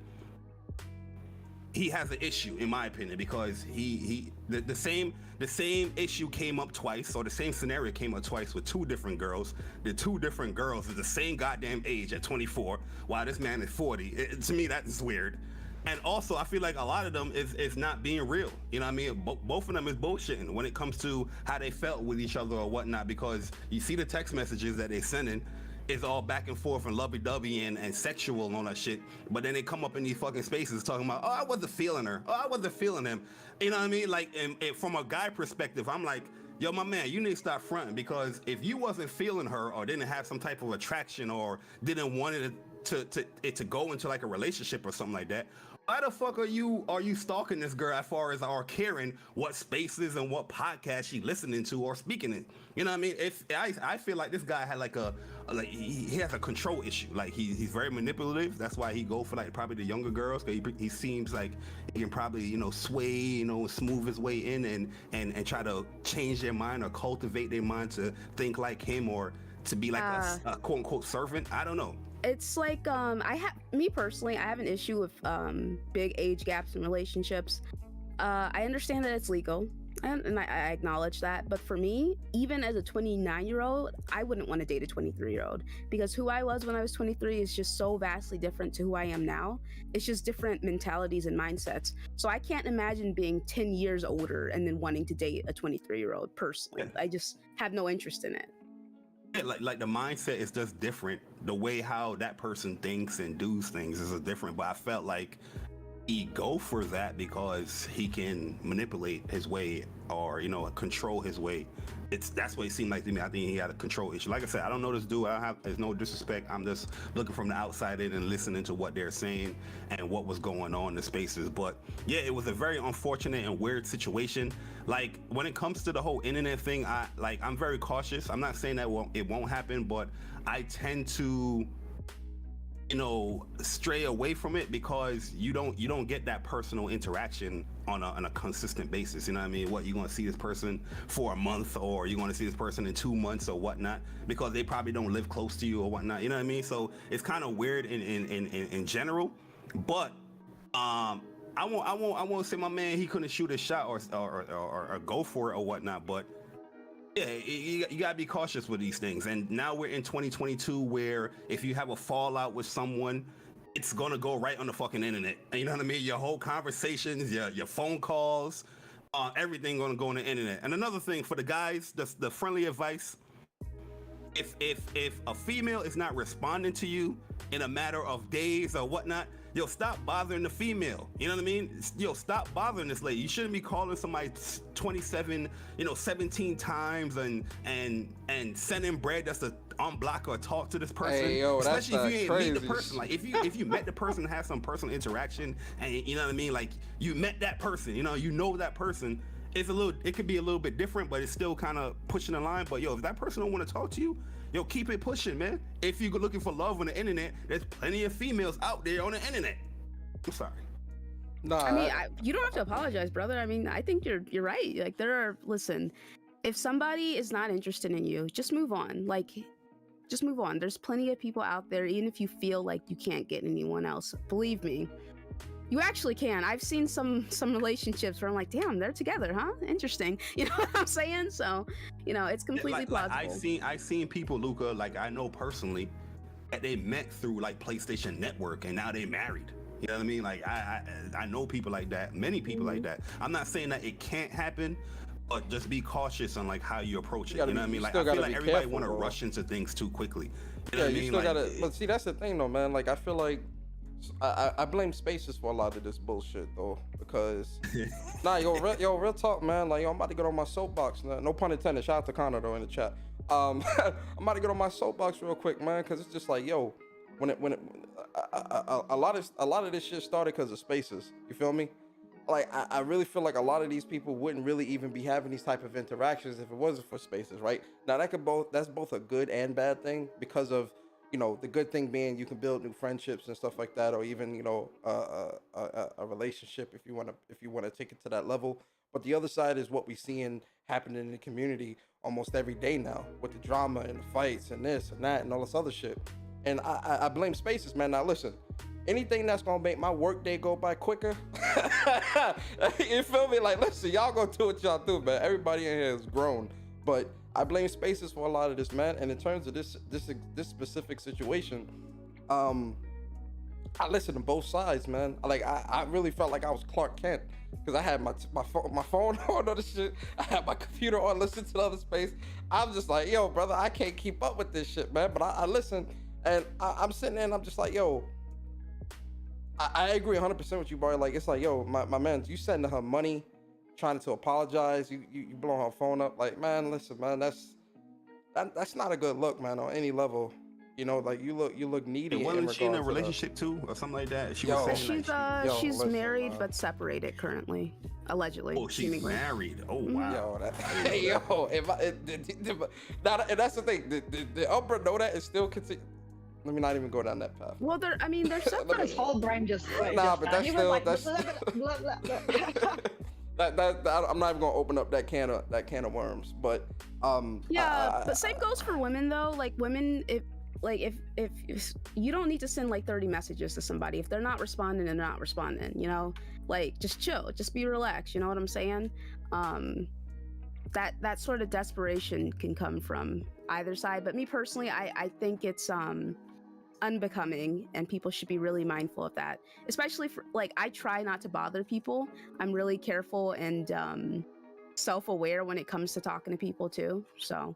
he has an issue, in my opinion, because the same issue came up twice, or the same scenario came up twice with 2 different girls. The 2 different girls are the same goddamn age at 24, while this man is 40. To me, that's weird. And also, I feel like a lot of them is not being real. You know what I mean? Both of them is bullshitting when it comes to how they felt with each other or whatnot, because you see the text messages that they sending, it's all back and forth and lovey-dovey and sexual and all that shit. But then they come up in these fucking spaces talking about, oh, I wasn't feeling her. Oh, I wasn't feeling him. You know what I mean? Like, and from a guy perspective, I'm like, yo, my man, you need to stop fronting, because if you wasn't feeling her or didn't have some type of attraction or didn't want it to go into like a relationship or something like that, why the fuck are you stalking this girl as far as or caring what spaces and what podcast she listening to or speaking in? You know what I mean? If I feel like this guy had like he has a control issue. Like he's very manipulative. That's why he go for like probably the younger girls. He seems like he can probably sway, smooth his way in and try to change their mind or cultivate their mind to think like him or to be like a quote unquote servant. I don't know. It's like me personally, I have an issue with big age gaps in relationships. I understand that it's legal, and I acknowledge that, but for me, even as a 29-year-old, I wouldn't want to date a 23-year-old, because who I was when I was 23 is just so vastly different to who I am now. It's just different mentalities and mindsets. So I can't imagine being 10 years older and then wanting to date a 23-year-old personally. I just have no interest in it. Yeah, like the mindset is just different. The way how that person thinks and does things is different. But I felt like he go for that because he can manipulate his way or control his way. That's what it seemed like to me. I think he had a control issue. Like I said, I don't know this dude. There's no disrespect. I'm just looking from the outside in and listening to what they're saying and what was going on in the spaces. But yeah, it was a very unfortunate and weird situation. Like when it comes to the whole internet thing, I'm very cautious. I'm not saying that it won't happen, but I tend to stray away from it because you don't get that personal interaction on a consistent basis. You know what I mean? What, you gonna see this person for a month, or you gonna see this person in 2 months or whatnot, because they probably don't live close to you or whatnot. You know what I mean? So it's kind of weird in general. But I won't say my man he couldn't shoot a shot or go for it or whatnot. But yeah, you gotta be cautious with these things. And now we're in 2022, where if you have a fallout with someone, it's gonna go right on the fucking internet. You know what I mean? Your whole conversations, your phone calls, everything gonna go on the internet. And another thing for the guys, the friendly advice: if a female is not responding to you in a matter of days or whatnot, stop bothering the female. You know what I mean? Stop bothering this lady. You shouldn't be calling somebody 17 times and sending bread just to unblock or talk to this person. Hey, yo, especially if you ain't crazy. meet the person. Like if you met the person, have some personal interaction, and you know what I mean? Like you met that person, you know that person. It could be a little bit different, but it's still kind of pushing the line. But if that person don't want to talk to you, keep it pushing, man. If you're looking for love on the internet, there's plenty of females out there on the internet. I'm sorry. Nah, I mean, you don't have to apologize, brother. I mean, I think you're right. Like listen, if somebody is not interested in you, just move on. Just move on. There's plenty of people out there, even if you feel like you can't get anyone else. Believe me, you actually can. I've seen some relationships where I'm like, damn, they're together, huh? Interesting. You know what I'm saying? So, it's completely plausible. I've seen people, Luca, like I know personally, that they met through like PlayStation Network, and now they married. You know what I mean? Like I know people like that, many people like that. I'm not saying that it can't happen, but just be cautious on like how you approach it. You know what I mean? Like I feel like everybody want to rush into things too quickly. You know what I mean? You still gotta. But see, that's the thing though, man. Like I feel like I blame Spaces for a lot of this bullshit though, because real talk, man. Like I'm about to get on my soapbox. No pun intended. Shout out to Connor though in the chat. I'm about to get on my soapbox real quick, man, because it's just like, when a lot of this shit started because of Spaces. You feel me? Like I really feel like a lot of these people wouldn't really even be having these type of interactions if it wasn't for Spaces, right? Now that's both a good and bad thing, because of the good thing being you can build new friendships and stuff like that, or even a relationship if you want to take it to that level. But the other side is what we seeing happening in the community almost every day now, with the drama and the fights and this and that and all this other shit. And I blame Spaces, man. Now listen, anything that's gonna make my work day go by quicker, you feel me? Like, listen, y'all gonna do what y'all do, man. Everybody in here is grown, but I blame Spaces for a lot of this, man. And in terms of this specific situation, I listened to both sides, man. Like I really felt like I was Clark Kent, because I had my phone on all this shit. I had my computer on, listening to the other space. I'm just like, yo, brother, I can't keep up with this shit, man. But I listen, and I'm sitting there and I'm just like, yo, I agree 100% with you, bro. Like, it's like, yo, my man, you sending her money, trying to apologize, you blowing her phone up. Like, man, listen, man, that's not a good look, man, on any level. You know, like you look needy. And wasn't she in a regards to the- relationship too, or something like that? She Yo. was saying that She's listen, married man. but separated currently, allegedly. oh, she's seemingly. married. Oh Mhm. wow. Yo, if that's the thing. The Umbra know that is still continue. Let me not even go down that path. Well, they're Let separate. His whole brain just quit. Nah, just but now. that's He was still- like, that's- blah, blah, blah, blah. that I'm not even gonna open up that can of worms. But Yeah, but same goes for women though. Like women, if you don't need to send like 30 messages to somebody. If they're not responding, they're not responding. You know, like just chill, just be relaxed. You know what I'm saying? That sort of desperation can come from either side. But me personally, I think it's unbecoming, and people should be really mindful of that. Especially for like, I try not to bother people. I'm really careful and self-aware when it comes to talking to people too. So.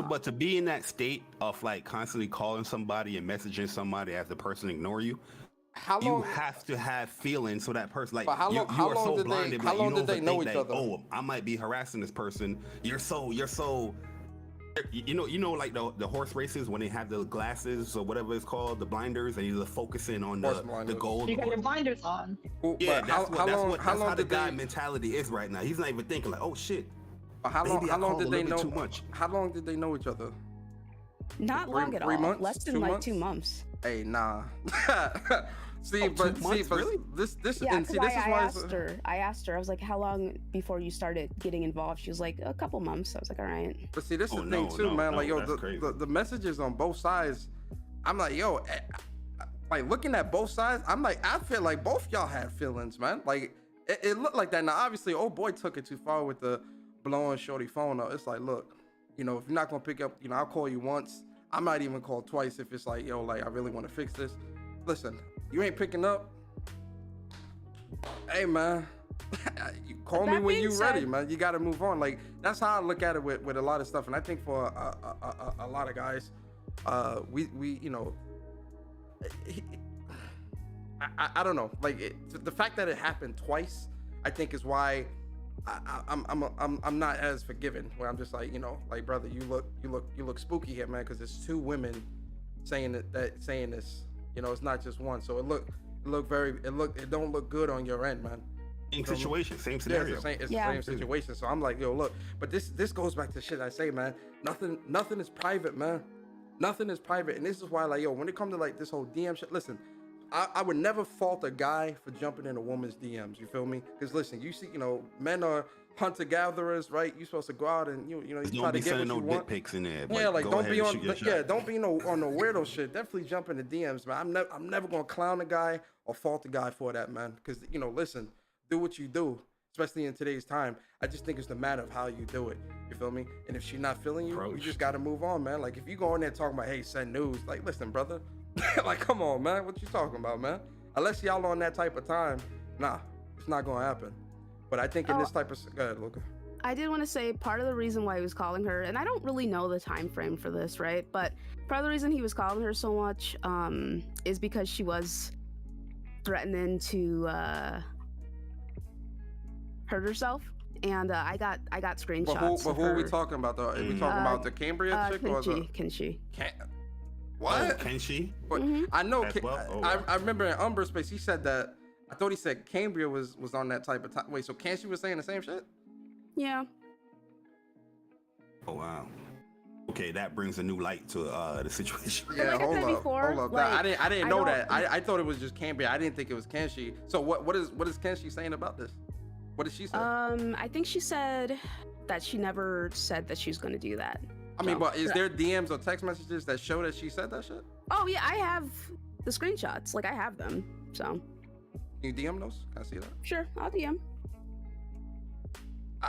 But to be in that state of like constantly calling somebody and messaging somebody as the person ignore you, how you long? have to have feelings so that person like But how long- you how are long so did they- blinded. how like, long you did don't they even know think each that, other? oh, I might be harassing this person. You're so you know like the horse races when they have the glasses or whatever it's called, the blinders, and you're focusing on Horse the blinders. goal. You got your blinders on. Yeah, But that's how long the did guy they? mentality is right now. He's not even thinking like, oh shit. How maybe I long called did a they little know? bit too much. How long did they know each other? Not long at 3 all. months? Less than 2 like months? 2 months. Hey, nah. See, Oh, but 2 see, months, but really? this Yeah, and because see, this is I why. asked her. I was like, "How long before you started getting involved?" She was like, "A couple months." I was like, "All right." But see, this is Oh, the thing no, too, no, man. Like, no, yo, that's crazy. the messages on both sides. I'm like, yo, like looking at both sides. I'm like, I feel like both y'all had feelings, man. Like, it looked like that. Now, obviously, old boy took it too far with the blowing shorty phone up. It's like, look, you know, if you're not gonna pick up, you know, I'll call you once. I might even call twice if it's like, yo, like I really want to fix this. Listen, you ain't picking up. Hey, man, you call me That when being you ready, said- man. You got to move on. Like, that's how I look at it with a lot of stuff. And I think for a lot of guys, we you know, I don't know. Like the fact that it happened twice, I think is why I'm not as forgiving. Where I'm just like, you know, like brother, you look spooky here, man, because it's two women saying saying this. You know, it's not just one. So it don't look good on your end, man. Same situation, same Yeah, scenario. it's the Yeah. same situation. So I'm like, yo, look, but this goes back to shit I say, man. Nothing is private, man. Nothing is private. And this is why, like, yo, when it comes to like this whole DM shit, listen, I would never fault a guy for jumping in a woman's DMs. You feel me? Because listen, you see, you know, men are hunter gatherers, right? You're supposed to go out and you know you try Don't to be get what sending you no want. dick pics in there. Yeah, like go don't ahead be and on, shoot your yeah, shot. don't be on no weirdo shit. Definitely jump in the DMs, man. I'm never gonna clown a guy or fault a guy for that, man. Because you know, listen, do what you do, especially in today's time. I just think it's the matter of how you do it. You feel me? And if she's not feeling you, you Approach. just gotta move on, man. Like if you go in there talking about, hey, send news, like listen, brother, like come on, man, what you talking about, man? Unless y'all on that type of time, nah, it's not gonna happen. But I think in this type of, go ahead, Luca. I did want to say part of the reason why he was calling her, and I don't really know the time frame for this, right? But part of the reason he was calling her so much is because she was threatening to hurt herself, and I got screenshots. But who are we talking about though? Are we talking about the Cambria chick or the? Kenshi. What? Oh, can she? But Mhm. I know. As well? Oh, I, wow. I remember in Umber Space he said that. I thought he said Cambria was on that type of time. Wait, so Kenshi was saying the same shit? Yeah. Oh wow. Okay, that brings a new light to the situation. Yeah, like I said before, hold up. like, I didn't I know don't- that. I thought it was just Cambria. I didn't think it was Kenshi. So what is Kenshi saying about this? What did she say? I think she said that she never said that she was going to do that. I mean, So- but is there DMs or text messages that show that she said that shit? Oh yeah, I have the screenshots. Like I have them. So Can you DM those? Can I see that? sure, I'll DM.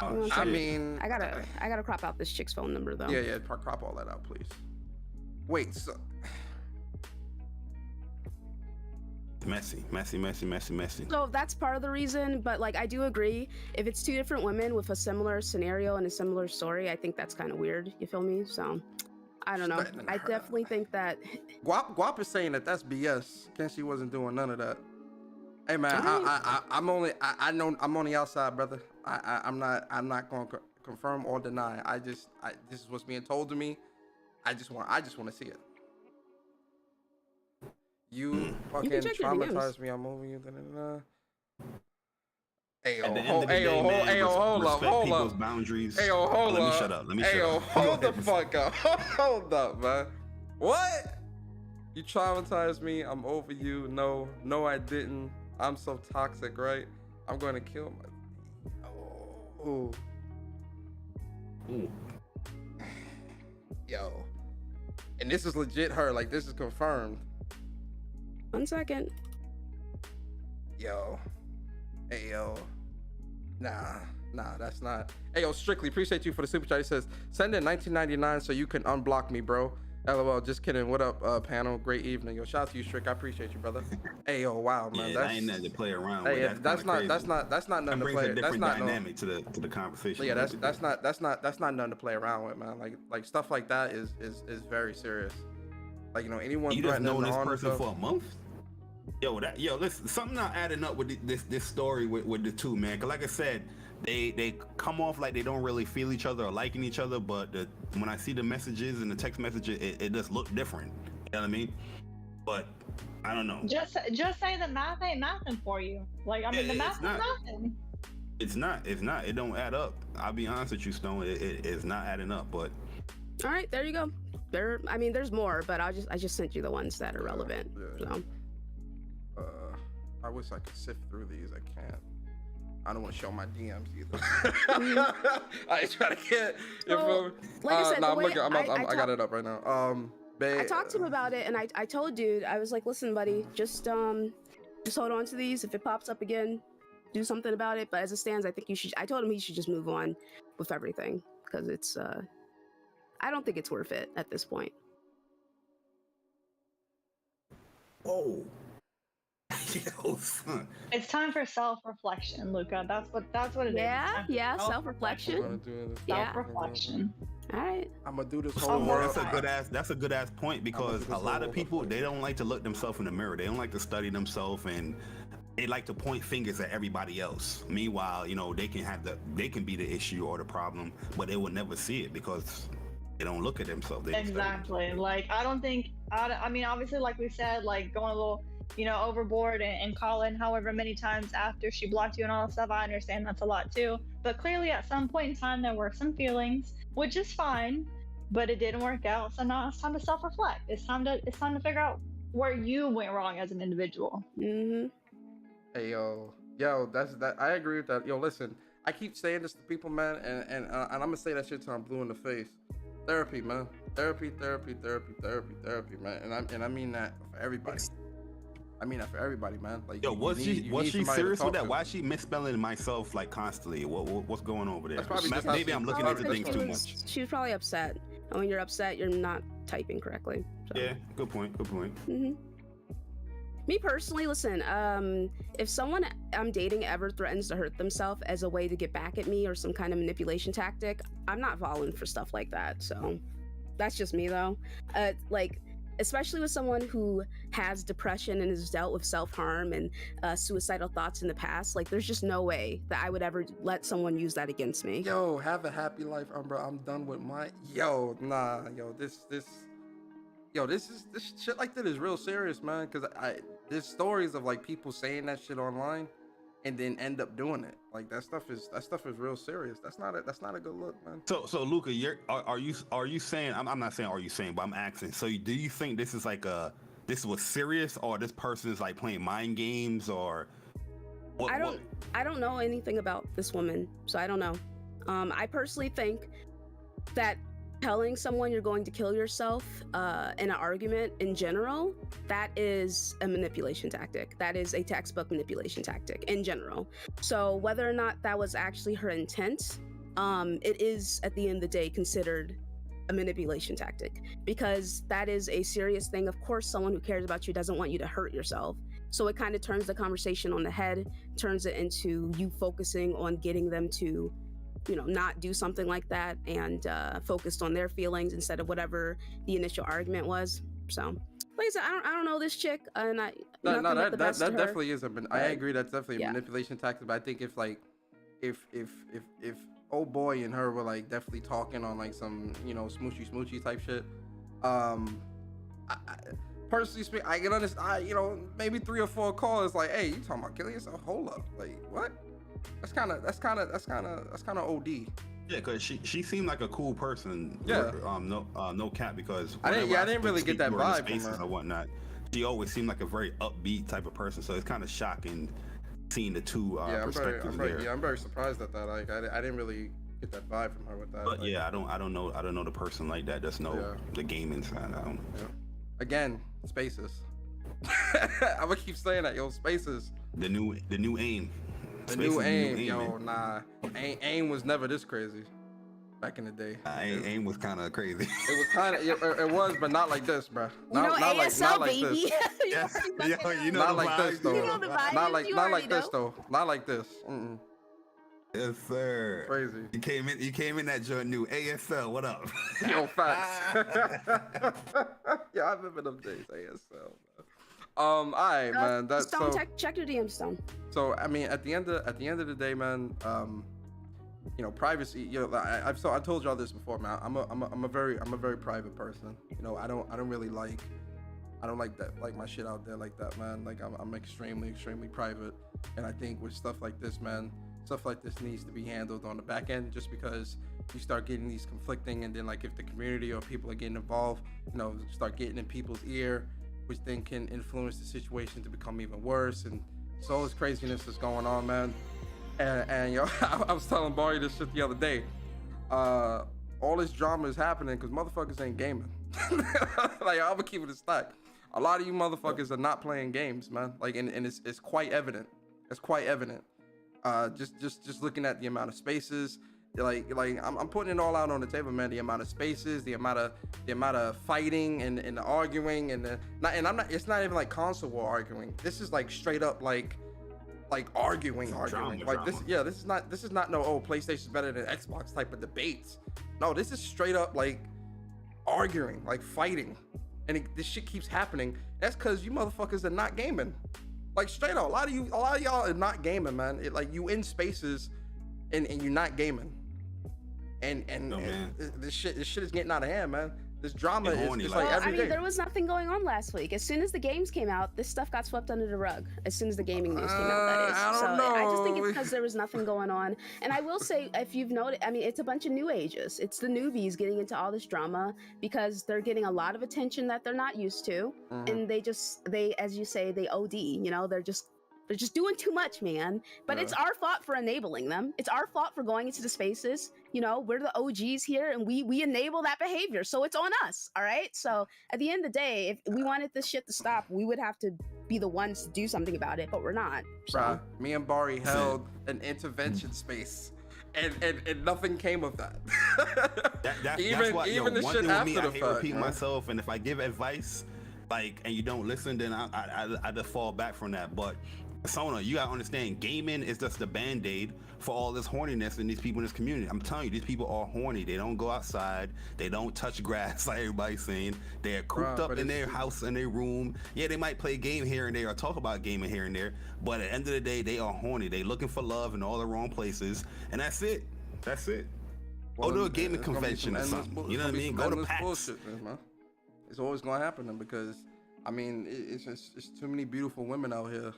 Oh, I shit. mean, I gotta crop out this chick's phone number though. yeah, crop all that out, please. Wait, so Messy. So that's part of the reason, but like I do agree. If it's two different women with a similar scenario and a similar story, I think that's kind of weird. You feel me? So I don't know. Threatening I her. definitely think that. Guap is saying that that's BS. Kenshi wasn't doing none of that. Hey man, I'm on the outside, brother. I'm not going to confirm or deny. This is what's being told to me. I just want to see it. You fucking can check your DMs. traumatized me. I'm over you. Da-da-da-da. At the end of the day, man, respect people's boundaries. Ayo, hold Let me up. shut up. Let me shut Ayo, up. hold the fuck up. Hold up, man. What? You traumatized me. I'm over you. No, I didn't. I'm so toxic, right? I'm going to kill my... Oh. Ooh. Yo. And this is legit her. Like, this is confirmed. 1 second. Yo. Hey, yo. Nah, that's not. Hey, yo, Strictly, appreciate you for the super chat. He says, send in 1999 so you can unblock me, bro. LOL, just kidding. What up, panel? Great evening. Yo, shout out to you, Strick. I appreciate you, brother. Hey, yo, wow, man. Yeah, that's, I ain't nothing to play around hey, with. that's not nothing to play. A different That's not dynamic to the conversation. Yeah, that's not nothing to play around with, man. Like stuff like that is very serious. Like, you know, anyone You just threatening known to this harm person himself- for a month? Yo, listen, something not adding up with this story with the two, man. Cause like I said, they come off like they don't really feel each other or liking each other, but when I see the messages and the text messages, it just look different. You know what I mean? But I don't know. Just say the math ain't nothing for you. Like, I mean, the math is nothing. It's not. It don't add up. I'll be honest with you, Stone. It's not adding up. But All right, there you go. There's more, but I just sent you the ones that are relevant. Yeah. So I wish I could sift through these. I can't. I don't want to show my DMs either. I try to get. So, like I said, no, the I'm way looking. I got it up right now. I talked to him about it, and I told dude, I was like, listen, buddy, just hold on to these. If it pops up again, do something about it. But as it stands, I think you should. I told him he should just move on with everything because it's. I don't think it's worth it at this point. oh, yo, son. It's time for self-reflection, Luca. That's what it is. Yeah, self-reflection. Yeah. Self-reflection. All right. I'm gonna do this Oh, whole no, world. That's a good ass point because a lot of people they don't like to look themselves in the mirror. They don't like to study themselves and they like to point fingers at everybody else. Meanwhile, you know, they can be the issue or the problem, but they will never see it because they don't look at themselves. They don't study Exactly. Like, I mean, obviously, like we said, like going a little, overboard and calling however many times after she blocked you and all that stuff. I understand that's a lot too. But clearly, at some point in time, there were some feelings, which is fine, but it didn't work out. So now it's time to self-reflect. It's time to figure out where you went wrong as an individual. Mm-hmm. Hey, yo, that's that. I agree with that. Yo, listen, I keep saying this to people, man, and I'm gonna say that shit till I'm blue in the face. Therapy, man. Therapy, man. And I mean that for everybody. I mean that for everybody, man. Like, Yo, was she somebody to serious talk with that? to. Why is she misspelling myself like constantly? What's going on over there? That's probably just how Maybe she- I'm looking probably into because things she too was- much. She was probably upset. And when you're upset, you're not typing correctly. So. Yeah, good point. Mm-hmm. Me personally, listen, if someone I'm dating ever threatens to hurt themselves as a way to get back at me or some kind of manipulation tactic, I'm not falling for stuff like that. So that's just me though. Like, especially with someone who has depression and has dealt with self-harm and suicidal thoughts in the past, like there's just no way that I would ever let someone use that against me. Yo, have a happy life, bro. I'm done with my. This shit like that is real serious, man. Cause there's stories of like people saying that shit online, and then end up doing it. Like that stuff is real serious. That's not a good look, man. So Luca, are you saying? I'm not saying are you saying, but I'm asking. So do you think this is like this was serious, or this person is like playing mind games, or? I don't know anything about this woman, so I don't know. I personally think that telling someone you're going to kill yourself in an argument in general, that is a manipulation tactic. That is a textbook manipulation tactic in general. So whether or not that was actually her intent, it is at the end of the day considered a manipulation tactic because that is a serious thing. Of course, someone who cares about you doesn't want you to hurt yourself. So it kind of turns the conversation on the head, turns it into you focusing on getting them to not do something like that and focused on their feelings instead of whatever the initial argument was. So, like I said, I don't know this chick, and that definitely is I agree. That's definitely a yeah. manipulation tactic. But I think if old boy and her were like definitely talking on like some smoochy type shit, personally speaking, I can understand. You know, maybe 3 or 4 calls like, hey, you talking about killing yourself? Hold up, like what? That's kind of OD. Yeah, because she seemed like a cool person. Yeah. No cap, because I didn't really get that vibe from spaces her or whatnot. She always seemed like a very upbeat type of person. So it's kind of shocking seeing the two perspectives there. I'm very surprised at that. Like I didn't really get that vibe from her with that. But like, yeah, I don't know the person like that. That's the gaming side. I don't. Yeah. Again, spaces. I'm gonna keep saying that, yo, spaces. The new aim. The new aim, yo, nah. Aim was never this crazy back in the day. Aim was kind of crazy. It was kind of, it was, but not like this, bro. Not ASL, like baby. this. You know Not like this, though. You know the vibes, Not like you this, already though. Not like this. Mm-mm. Yes, sir. Crazy. You came in that joint new ASL. What up? Yo, facts. Yeah, I remember them days, ASL. All right, man. That's Stone, so. check your DM, Stone. So I mean, at the end of the day, man, you know, privacy. You know, I told y'all this before, man. I'm a very private person. You know, I don't like that, like my shit out there like that, man. Like I'm extremely private, and I think with stuff like this, man, stuff like this needs to be handled on the back end, just because you start getting these conflicting, and then like if the community or people are getting involved, you know, start getting in people's ear, which then can influence the situation to become even worse. And so all this craziness is going on, man. And yo, I was telling Barry this shit the other day. All this drama is happening because motherfuckers ain't gaming. Like, I'm gonna keep it a stack. A lot of you motherfuckers are not playing games, man. Like, and it's quite evident. It's quite evident. Just looking at the amount of spaces. Like I'm putting it all out on the table, man. The amount of spaces, the amount of fighting and the arguing it's not even like console war arguing. This is like straight up like arguing. Drama. Like this, yeah. This is not no PlayStation's better than Xbox type of debates. No, this is straight up like arguing, like fighting, and this shit keeps happening. That's because you motherfuckers are not gaming. Like straight up, a lot of y'all are not gaming, man. Like you in spaces, and you're not gaming. And this shit is getting out of hand, man. This drama is like every day. I mean, there was nothing going on last week. As soon as the games came out, this stuff got swept under the rug. As soon as the gaming news came out, that is. I just think it's because there was nothing going on. And I will say, if you've noticed, I mean, it's a bunch of new ages. It's the newbies getting into all this drama because they're getting a lot of attention that they're not used to, and they, as you say, they OD. You know, they're just doing too much, man. But it's our fault for enabling them. It's our fault for going into the spaces. You know, we're the OGs here, and we enable that behavior. So it's on us, all right? So at the end of the day, if we wanted this shit to stop, we would have to be the ones to do something about it, but we're not. So. Bruh, me and Bari held an intervention space. And nothing came of that. That's what, even the one shit thing with after me, the I hate fact, repeating man. myself, and if I give advice, like, and you don't listen, then I just fall back from that. But Sona, you gotta understand, gaming is just the band-aid for all this horniness in these people in this community. I'm telling you, these people are horny. They don't go outside. They don't touch grass like everybody's saying. They're cooped up in their house, in their room. Yeah, they might play game here and there or talk about gaming here and there, but at the end of the day, they are horny. They looking for love in all the wrong places, and that's it. That's it. Well, Go to a gaming convention or something. You know what I mean? Go to PAX. Bullshit, man. It's always gonna happen then, because I mean, it's too many beautiful women out here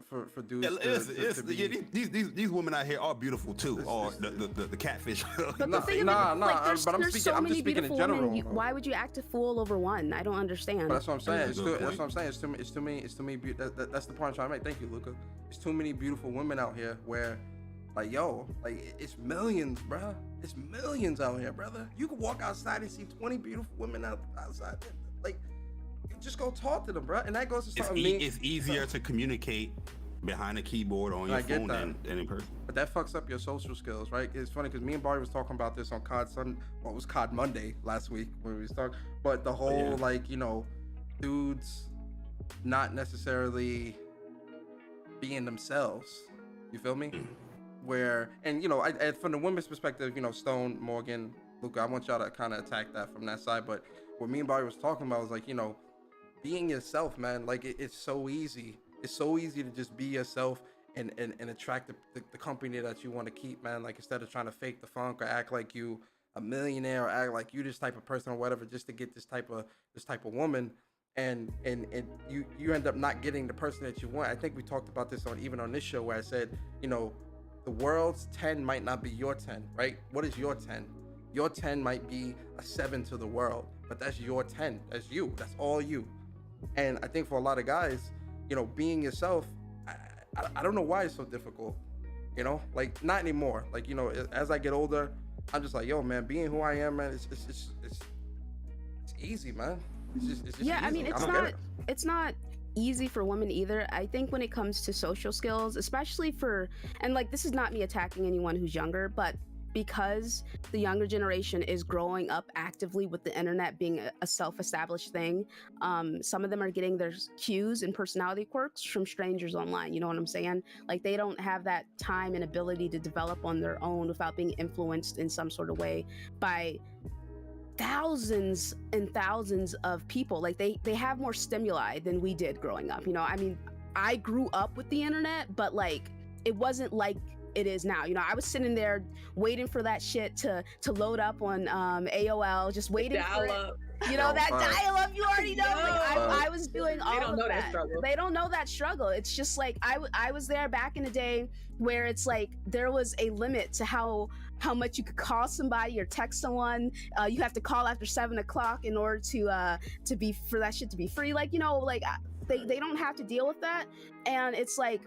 for dudes. These women out here are beautiful too, or the catfish. But the thing but I'm there's speaking. so I'm many just speaking in beautiful general. women. Why would you act a fool over one? I don't understand. But that's what I'm saying. That's what I'm saying. It's too many. That's the point I'm trying to make. Thank you, Luca. It's too many beautiful women out here where, like, yo, like it's millions, bruh. It's millions out here, brother. You can walk outside and see 20 beautiful women outside. Like, just go talk to them, bro. And that goes to something. It's easier to communicate behind a keyboard on your phone than in person. But that fucks up your social skills, right? It's funny because me and Barry was talking about this on COD Monday last week when we was talking. But the whole like, you know, dudes not necessarily being themselves. You feel me? Where, and you know, I from the women's perspective, you know, Stone, Morgan, Luca, I want y'all to kind of attack that from that side. But what me and Barry was talking about was like, you know, being yourself, man. Like it's so easy. It's so easy to just be yourself and attract the company that you want to keep, man. Like instead of trying to fake the funk or act like you a millionaire or act like you this type of person or whatever, just to get this type of woman. and you end up not getting the person that you want. I think we talked about this on this show where I said, you know, the world's 10 might not be your 10, right? What is your 10? Your 10 might be a 7 to the world, but that's your 10. That's you. That's all you. And I think for a lot of guys, you know, being yourself, I don't know why it's so difficult, you know, like not anymore. Like, you know, as I get older, I'm just like, yo, man, being who I am, man, it's easy, man. It's just Yeah, easy. I mean, it's not easy for women either. I think when it comes to social skills, especially for, and like, this is not me attacking anyone who's younger, but because the younger generation is growing up actively with the internet being a self-established thing, some of them are getting their cues and personality quirks from strangers online. You know what I'm saying? Like, they don't have that time and ability to develop on their own without being influenced in some sort of way by thousands and thousands of people. Like, they have more stimuli than we did growing up. You know, I mean, I grew up with the internet, but like, it wasn't like it is now. You know, I was sitting there waiting for that shit to load up on AOL, just waiting for it. You know, that dial up, you already know. Like, I was doing all of that. They don't know that struggle. It's just like, I was there back in the day where it's like there was a limit to how much you could call somebody or text someone. You have to call after 7 o'clock in order to be, for that shit to be free. Like, you know, like they don't have to deal with that. And it's like,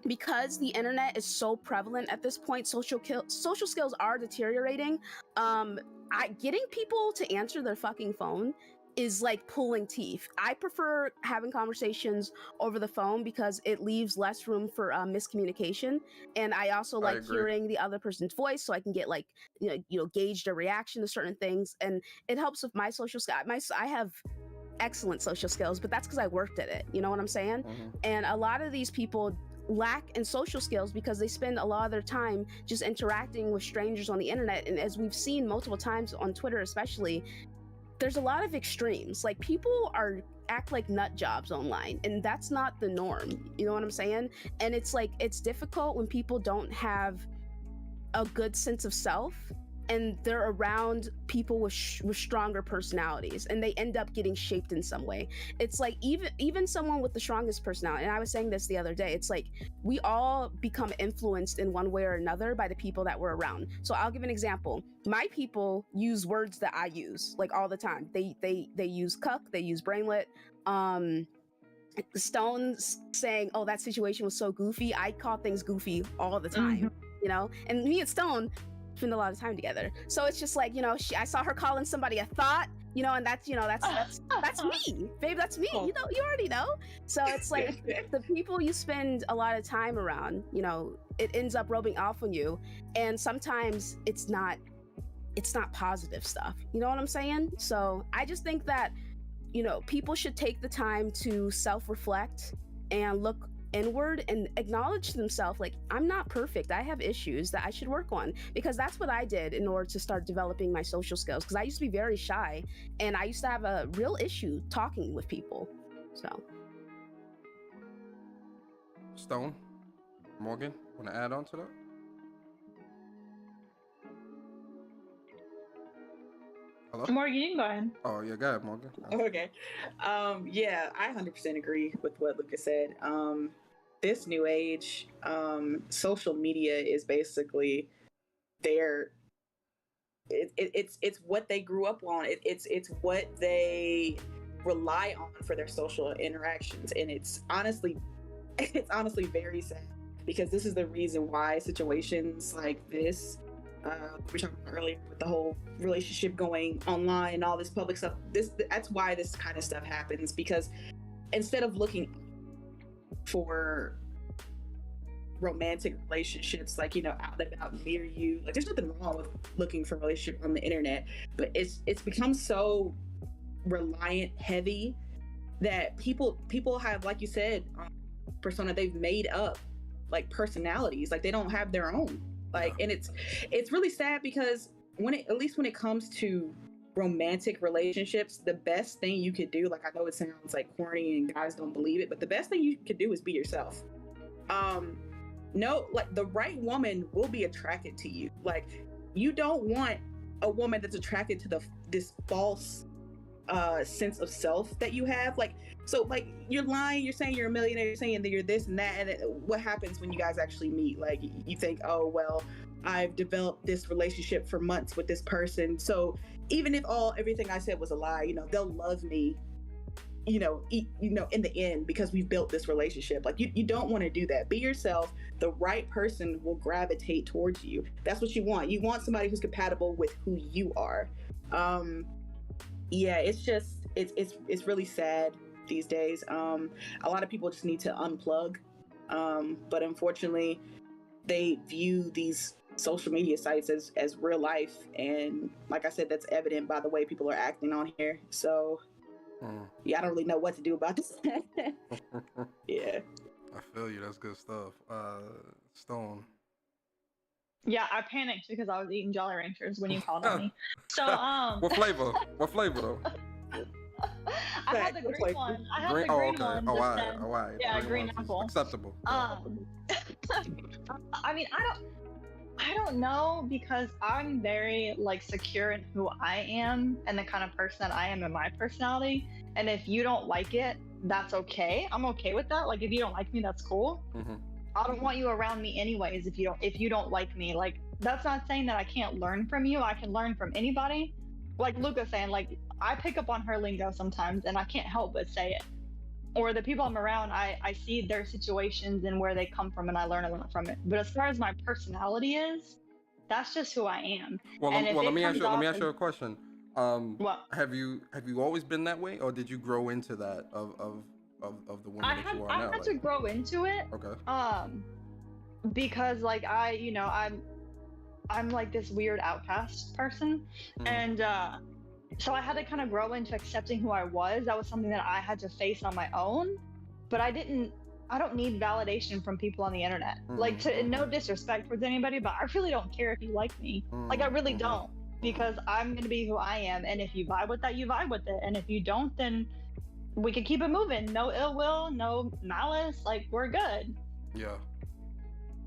because the internet is so prevalent at this point, social skills are deteriorating. Getting people to answer their fucking phone is like pulling teeth. I prefer having conversations over the phone because it leaves less room for miscommunication, and I also like hearing the other person's voice, so I can get like you know gauge their reaction to certain things, and it helps with my social skills. I have excellent social skills, but that's because I worked at it. You know what I'm saying? Mm-hmm. And a lot of these people lack in social skills because they spend a lot of their time just interacting with strangers on the internet. And as we've seen multiple times on Twitter especially, there's a lot of extremes. Like, people act like nut jobs online, and that's not the norm. You know what I'm saying? And it's like, it's difficult when people don't have a good sense of self and they're around people with stronger personalities, and they end up getting shaped in some way. It's like, even someone with the strongest personality, and I was saying this the other day, it's like we all become influenced in one way or another by the people that we're around. So I'll give an example. My people use words that I use like all the time. They use cuck, they use brainlet. Stone's saying, oh, that situation was so goofy. I call things goofy all the time, you know? And me and Stone spend a lot of time together. So it's just like, you know, I saw her calling somebody a thought, you know, and that's, you know, that's me, babe, that's me, you know, you already know. So it's like the people you spend a lot of time around, you know, it ends up rubbing off on you. And sometimes it's not positive stuff. You know what I'm saying? So I just think that, you know, people should take the time to self-reflect and look inward and acknowledge themselves. Like, I'm not perfect. I have issues that I should work on, because that's what I did in order to start developing my social skills. Because I used to be very shy, and I used to have a real issue talking with people. So, Stone, Morgan, want to add on to that? Hello? Morgan, you can go ahead. Oh yeah, go ahead, Morgan. Okay. Yeah, I 100% agree with what Lucas said. This new age, social media is basically it's what they grew up on. It's what they rely on for their social interactions, and it's honestly very sad, because this is the reason why situations like this, we were talking about earlier with the whole relationship going online and all this public stuff, that's why this kind of stuff happens, because instead of looking for romantic relationships, like, you know, out and about near you, like, there's nothing wrong with looking for a relationship on the internet, but it's become so reliant heavy that people have, like you said, persona, they've made up like personalities, like they don't have their own, like, and it's really sad, because at least when it comes to romantic relationships, the best thing you could do, like, I know it sounds like corny and guys don't believe it, but the best thing you could do is be yourself. No, like, the right woman will be attracted to you. Like, you don't want a woman that's attracted to this false sense of self that you have. Like, so like you're lying, you're saying you're a millionaire, you're saying that you're this and that, and what happens when you guys actually meet? Like, you think, oh well, I've developed this relationship for months with this person, so even if everything I said was a lie, they'll love me, in the end, because we've built this relationship. Like, you don't want to do that. Be yourself. The right person will gravitate towards you. That's what you want. You want somebody who's compatible with who you are. Yeah, it's just it's really sad these days. A lot of people just need to unplug, but unfortunately they view these social media sites as real life, and like I said, that's evident by the way people are acting on here. So yeah, I don't really know what to do about this. Yeah, I feel you. That's good stuff. Stone. Yeah, I panicked because I was eating Jolly Ranchers when you called on me. So What flavor? What flavor though? I had the green one. I had the green one. Oh, all right. Yeah, green apple. Acceptable. I mean, I don't know, because I'm very like secure in who I am and the kind of person that I am in my personality. And if you don't like it, that's okay. I'm okay with that. Like, if you don't like me, that's cool. Mm-hmm. I don't want you around me anyways if you don't like me. Like, that's not saying that I can't learn from you. I can learn from anybody. Like Luca's saying, like, I pick up on her lingo sometimes and I can't help but say it. Or the people I'm around, I see their situations and where they come from, and I learn a lot from it. But as far as my personality is, that's just who I am. Well, let me ask you a question. What? Have you always been that way, or did you grow into that of the woman that you are now? I had to grow into it. Okay. Because like I'm like this weird outcast person, and so I had to kind of grow into accepting who I was. That was something that I had to face on my own. But I don't need validation from people on the internet. Like, no disrespect towards anybody, but I really don't care if you like me. Like, I really don't, because I'm going to be who I am. And if you vibe with that, you vibe with it. And if you don't, then we can keep it moving. No ill will, no malice. Like, we're good. Yeah.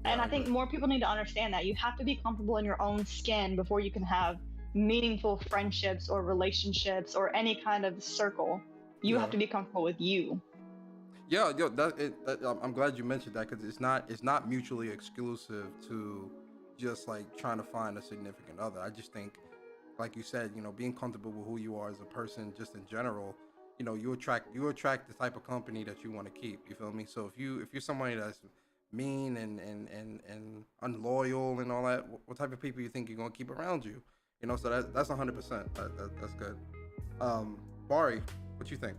And I think more people need to understand that you have to be comfortable in your own skin before you can have meaningful friendships or relationships or any kind of circle. You have to be comfortable with you. Yeah, I'm glad you mentioned that, because it's not mutually exclusive to just like trying to find a significant other. I just think, like you said, being comfortable with who you are as a person, just in general, you attract the type of company that you want to keep. You feel me? So if you're somebody that's mean and unloyal and all that, what type of people you think you're gonna keep around you? So that's 100%. That's good. Bari, what you think?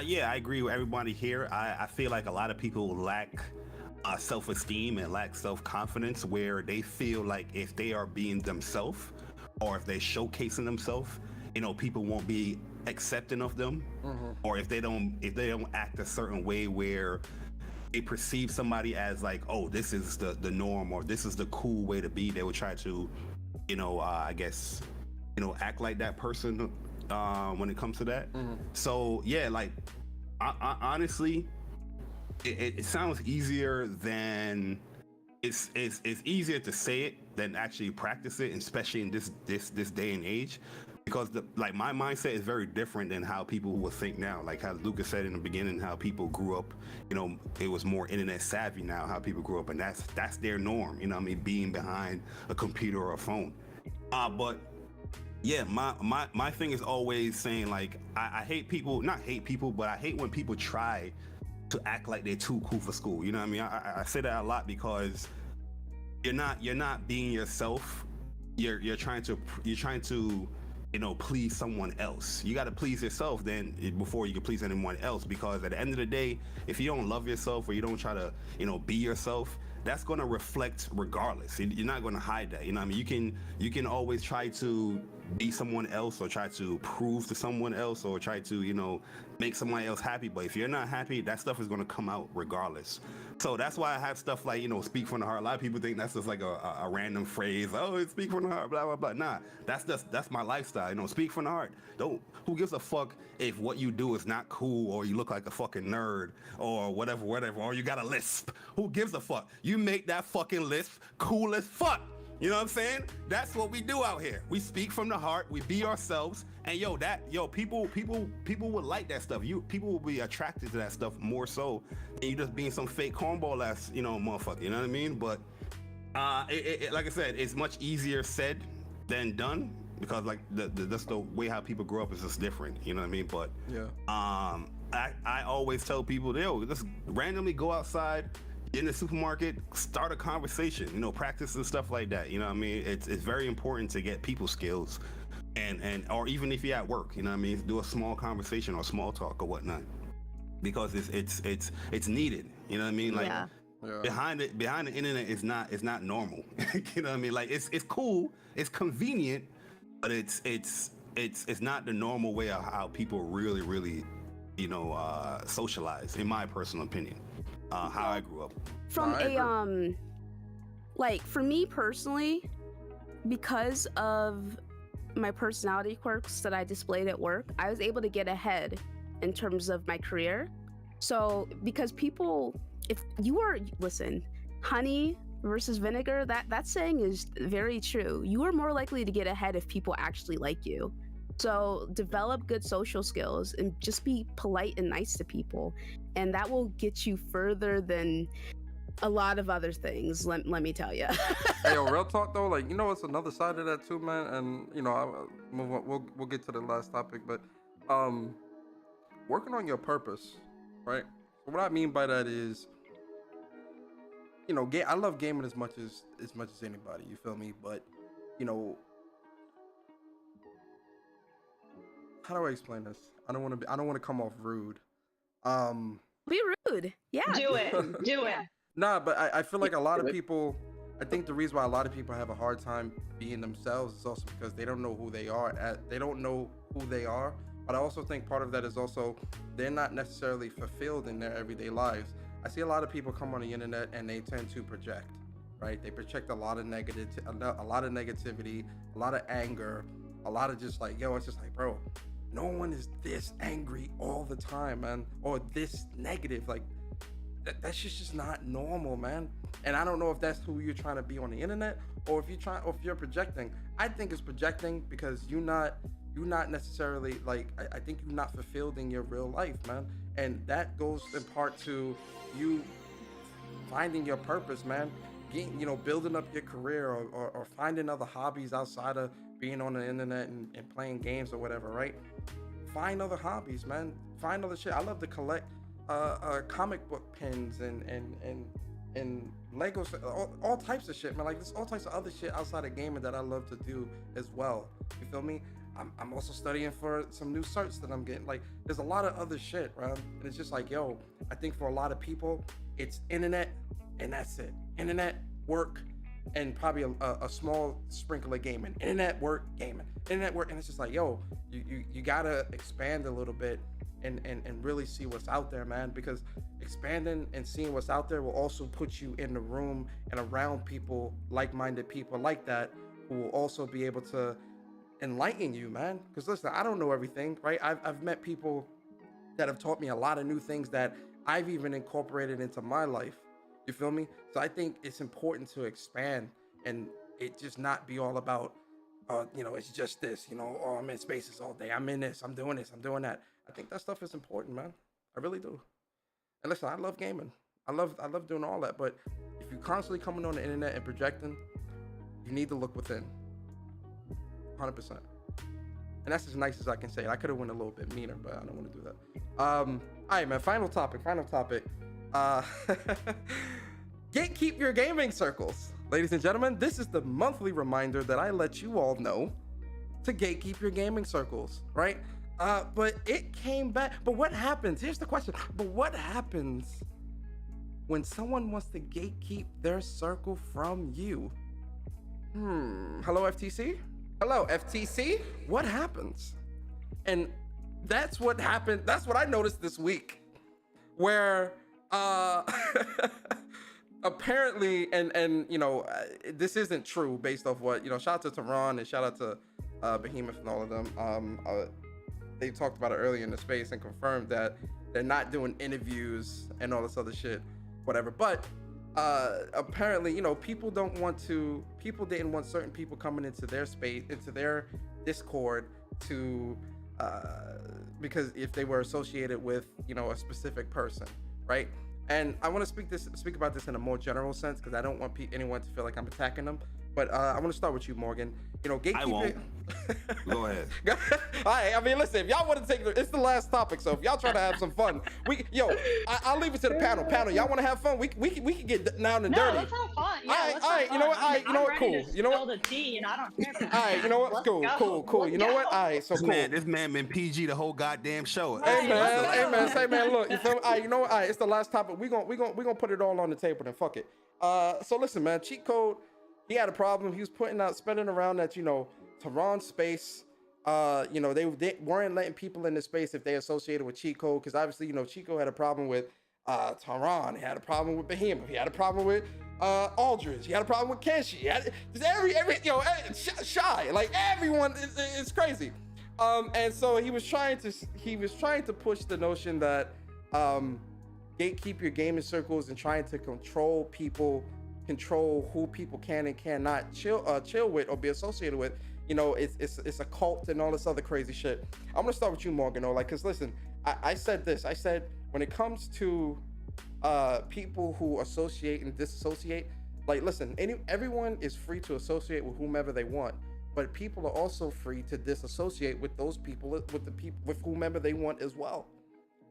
Yeah, I agree with everybody here. I feel like a lot of people lack self-esteem and lack self-confidence, where they feel like if they are being themselves, or if they're showcasing themselves, people won't be accepting of them, or if they don't act a certain way where they perceive somebody as like, oh, this is the norm, or this is the cool way to be, they would try to, I guess, act like that person when it comes to that. So yeah, like I honestly, it sounds easier than it's easier to say it than actually practice it, especially in this day and age. Because my mindset is very different than how people will think now. Like how Lucas said in the beginning, how people grew up, it was more internet savvy now, how people grew up, and that's their norm, being behind a computer or a phone. But yeah, my thing is always saying, like, I hate people, not hate people, but I hate when people try to act like they're too cool for school. You know what I mean? I say that a lot, because you're not being yourself. You're trying to please someone else. You got to please yourself then before you can please anyone else, because at the end of the day, if you don't love yourself, or you don't try to be yourself, that's going to reflect regardless. You're not going to hide that. I mean, you can always try to be someone else, or try to prove to someone else, or try to make somebody else happy, but if you're not happy, that stuff is going to come out regardless. So that's why I have stuff like speak from the heart. A lot of people think that's just like a random phrase. Oh, it's speak from the heart, blah blah blah. Nah, that's my lifestyle. Speak from the heart. Who gives a fuck if what you do is not cool, or you look like a fucking nerd, or whatever, or you got a lisp? Who gives a fuck? You make that fucking lisp cool as fuck. You know what I'm saying? That's what we do out here. We speak from the heart. We be ourselves. And people would like that stuff. People will be attracted to that stuff more so than you just being some fake cornball ass, motherfucker. You know what I mean? But like I said, it's much easier said than done because like that's the way how people grow up is just different. You know what I mean? But yeah. I always tell people, just randomly go outside. In the supermarket, start a conversation, practice and stuff like that. You know what I mean? It's very important to get people skills and or even if you're at work, you know what I mean? Do a small conversation or small talk or whatnot. Because it's needed. You know what I mean? Like behind the internet is not normal. You know what I mean? Like it's cool, it's convenient, but it's not the normal way of how people really socialize, in my personal opinion. How I grew up. From like for me personally, because of my personality quirks that I displayed at work, I was able to get ahead in terms of my career. So because people, listen, honey versus vinegar, that saying is very true. You are more likely to get ahead if people actually like you. So develop good social skills and just be polite and nice to people. And that will get you further than a lot of other things, let me tell you. Hey, yo, real talk though, like, it's another side of that too, man. And, we'll get to the last topic, but working on your purpose, right? What I mean by that is, I love gaming as much as anybody, you feel me? But, how do I explain this? I don't want to come off rude. Be rude. Yeah. Do it. Nah, but I feel like a lot of people, I think the reason why a lot of people have a hard time being themselves is also because they don't know who they are. But I also think part of that is also they're not necessarily fulfilled in their everyday lives. I see a lot of people come on the internet and they tend to project, right? They project a lot of negativity, a lot of anger, a lot of just like, it's just like, bro, no one is this angry all the time, man, or this negative. Like that's just not normal, man. And I don't know if that's who you're trying to be on the internet, or if you're projecting. I think it's projecting because you're not necessarily like, I think you're not fulfilled in your real life, man. And that goes in part to you finding your purpose, man. Building up your career or finding other hobbies outside of being on the internet and playing games or whatever, right? Find other hobbies, man. Find other shit. I love to collect comic book pins and Legos, all types of shit, man. Like there's all types of other shit outside of gaming that I love to do as well. You feel me? I'm also studying for some new certs that I'm getting. Like there's a lot of other shit, man. And it's just like, I think for a lot of people, it's internet and that's it. Internet, work, and probably a small sprinkle of gaming. Internet, work, gaming. Internet, work, and it's just like, you gotta expand a little bit and really see what's out there, man. Because expanding and seeing what's out there will also put you in the room and around people, like-minded people like that, who will also be able to enlighten you, man. Because listen, I don't know everything, right? I've met people that have taught me a lot of new things that I've even incorporated into my life. You feel me? So I think it's important to expand and it just not be all about, it's just this, I'm in spaces all day. I'm in this, I'm doing that. I think that stuff is important, man. I really do. And listen, I love gaming. I love doing all that. But if you're constantly coming on the internet and projecting, you need to look within. 100%. And that's as nice as I can say it. I could have went a little bit meaner, but I don't want to do that. All right, man. Final topic. Gatekeep your gaming circles. Ladies and gentlemen, this is the monthly reminder that I let you all know to gatekeep your gaming circles, right? But it came back. But what happens? Here's the question. But what happens when someone wants to gatekeep their circle from you? Hello, FTC? Hello, FTC? What happens? And that's what happened. That's what I noticed this week, where apparently, and this isn't true based off what, shout out to Tehran and shout out to Behemoth and all of them. They talked about it earlier in the space and confirmed that they're not doing interviews and all this other shit, whatever. But apparently, people didn't want certain people coming into their space, into their Discord to, because if they were associated with, a specific person, right? And I want to speak about this in a more general sense, because I don't want anyone to feel like I'm attacking them. But I want to start with you, Morgan. Gatekeeping. I won't. Go ahead. All right. I mean, listen. If y'all want to it's the last topic. So if y'all try to have some fun, I'll leave it to the panel. Panel, y'all want to have fun? We can get down and dirty. No, let's have fun. Yeah, all right. let's All right. have You know what? fun. All right. You know what? I'm Cool. ready to You know spill what? the tea, and I don't care. About All right. You know what? Let's Cool. go. Cool. Cool. You know Let's what? go. All right. So cool. This man been PG the whole goddamn show. Hey man, let's hey go. man, say man, look, you feel me? All right, you know what? All right, it's the last topic. We gonna put it all on the table then. Fuck it. So listen, man, cheat code. He had a problem. He was spinning around that, Tehran space. They weren't letting people in the space if they associated with cheat code, because obviously, cheat code had a problem with Tehran. He had a problem with Behemoth. He had a problem with Aldridge. He had a problem with Kenshi. He had just every Shy. Like everyone is crazy. And so he was trying to push the notion that gatekeep your gaming circles and trying to control who people can and cannot chill with or be associated with. It's a cult and all this other crazy shit. I'm gonna start with you, Morgan. Cause listen, I said this. I said when it comes to people who associate and disassociate, like listen, everyone is free to associate with whomever they want, but people are also free to disassociate with those people, with whomever they want as well.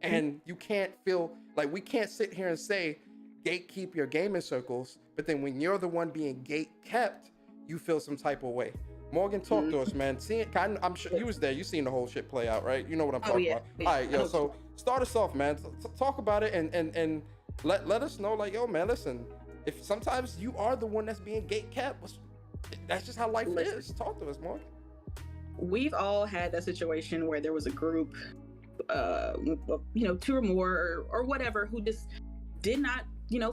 And you can't feel like, we can't sit here and say gatekeep your gaming circles, but then when you're the one being gate kept, you feel some type of way. Morgan, talk to us, man. I'm sure you was there. You seen the whole shit play out, right? You know what I'm talking about. All right, yo. So start us off, man. Talk about it and let us know, like, yo, man, listen. If sometimes you are the one that's being gate kept, that's just how life is. Talk to us, Morgan. We've all had that situation where there was a group, two or more or whatever, who just did not,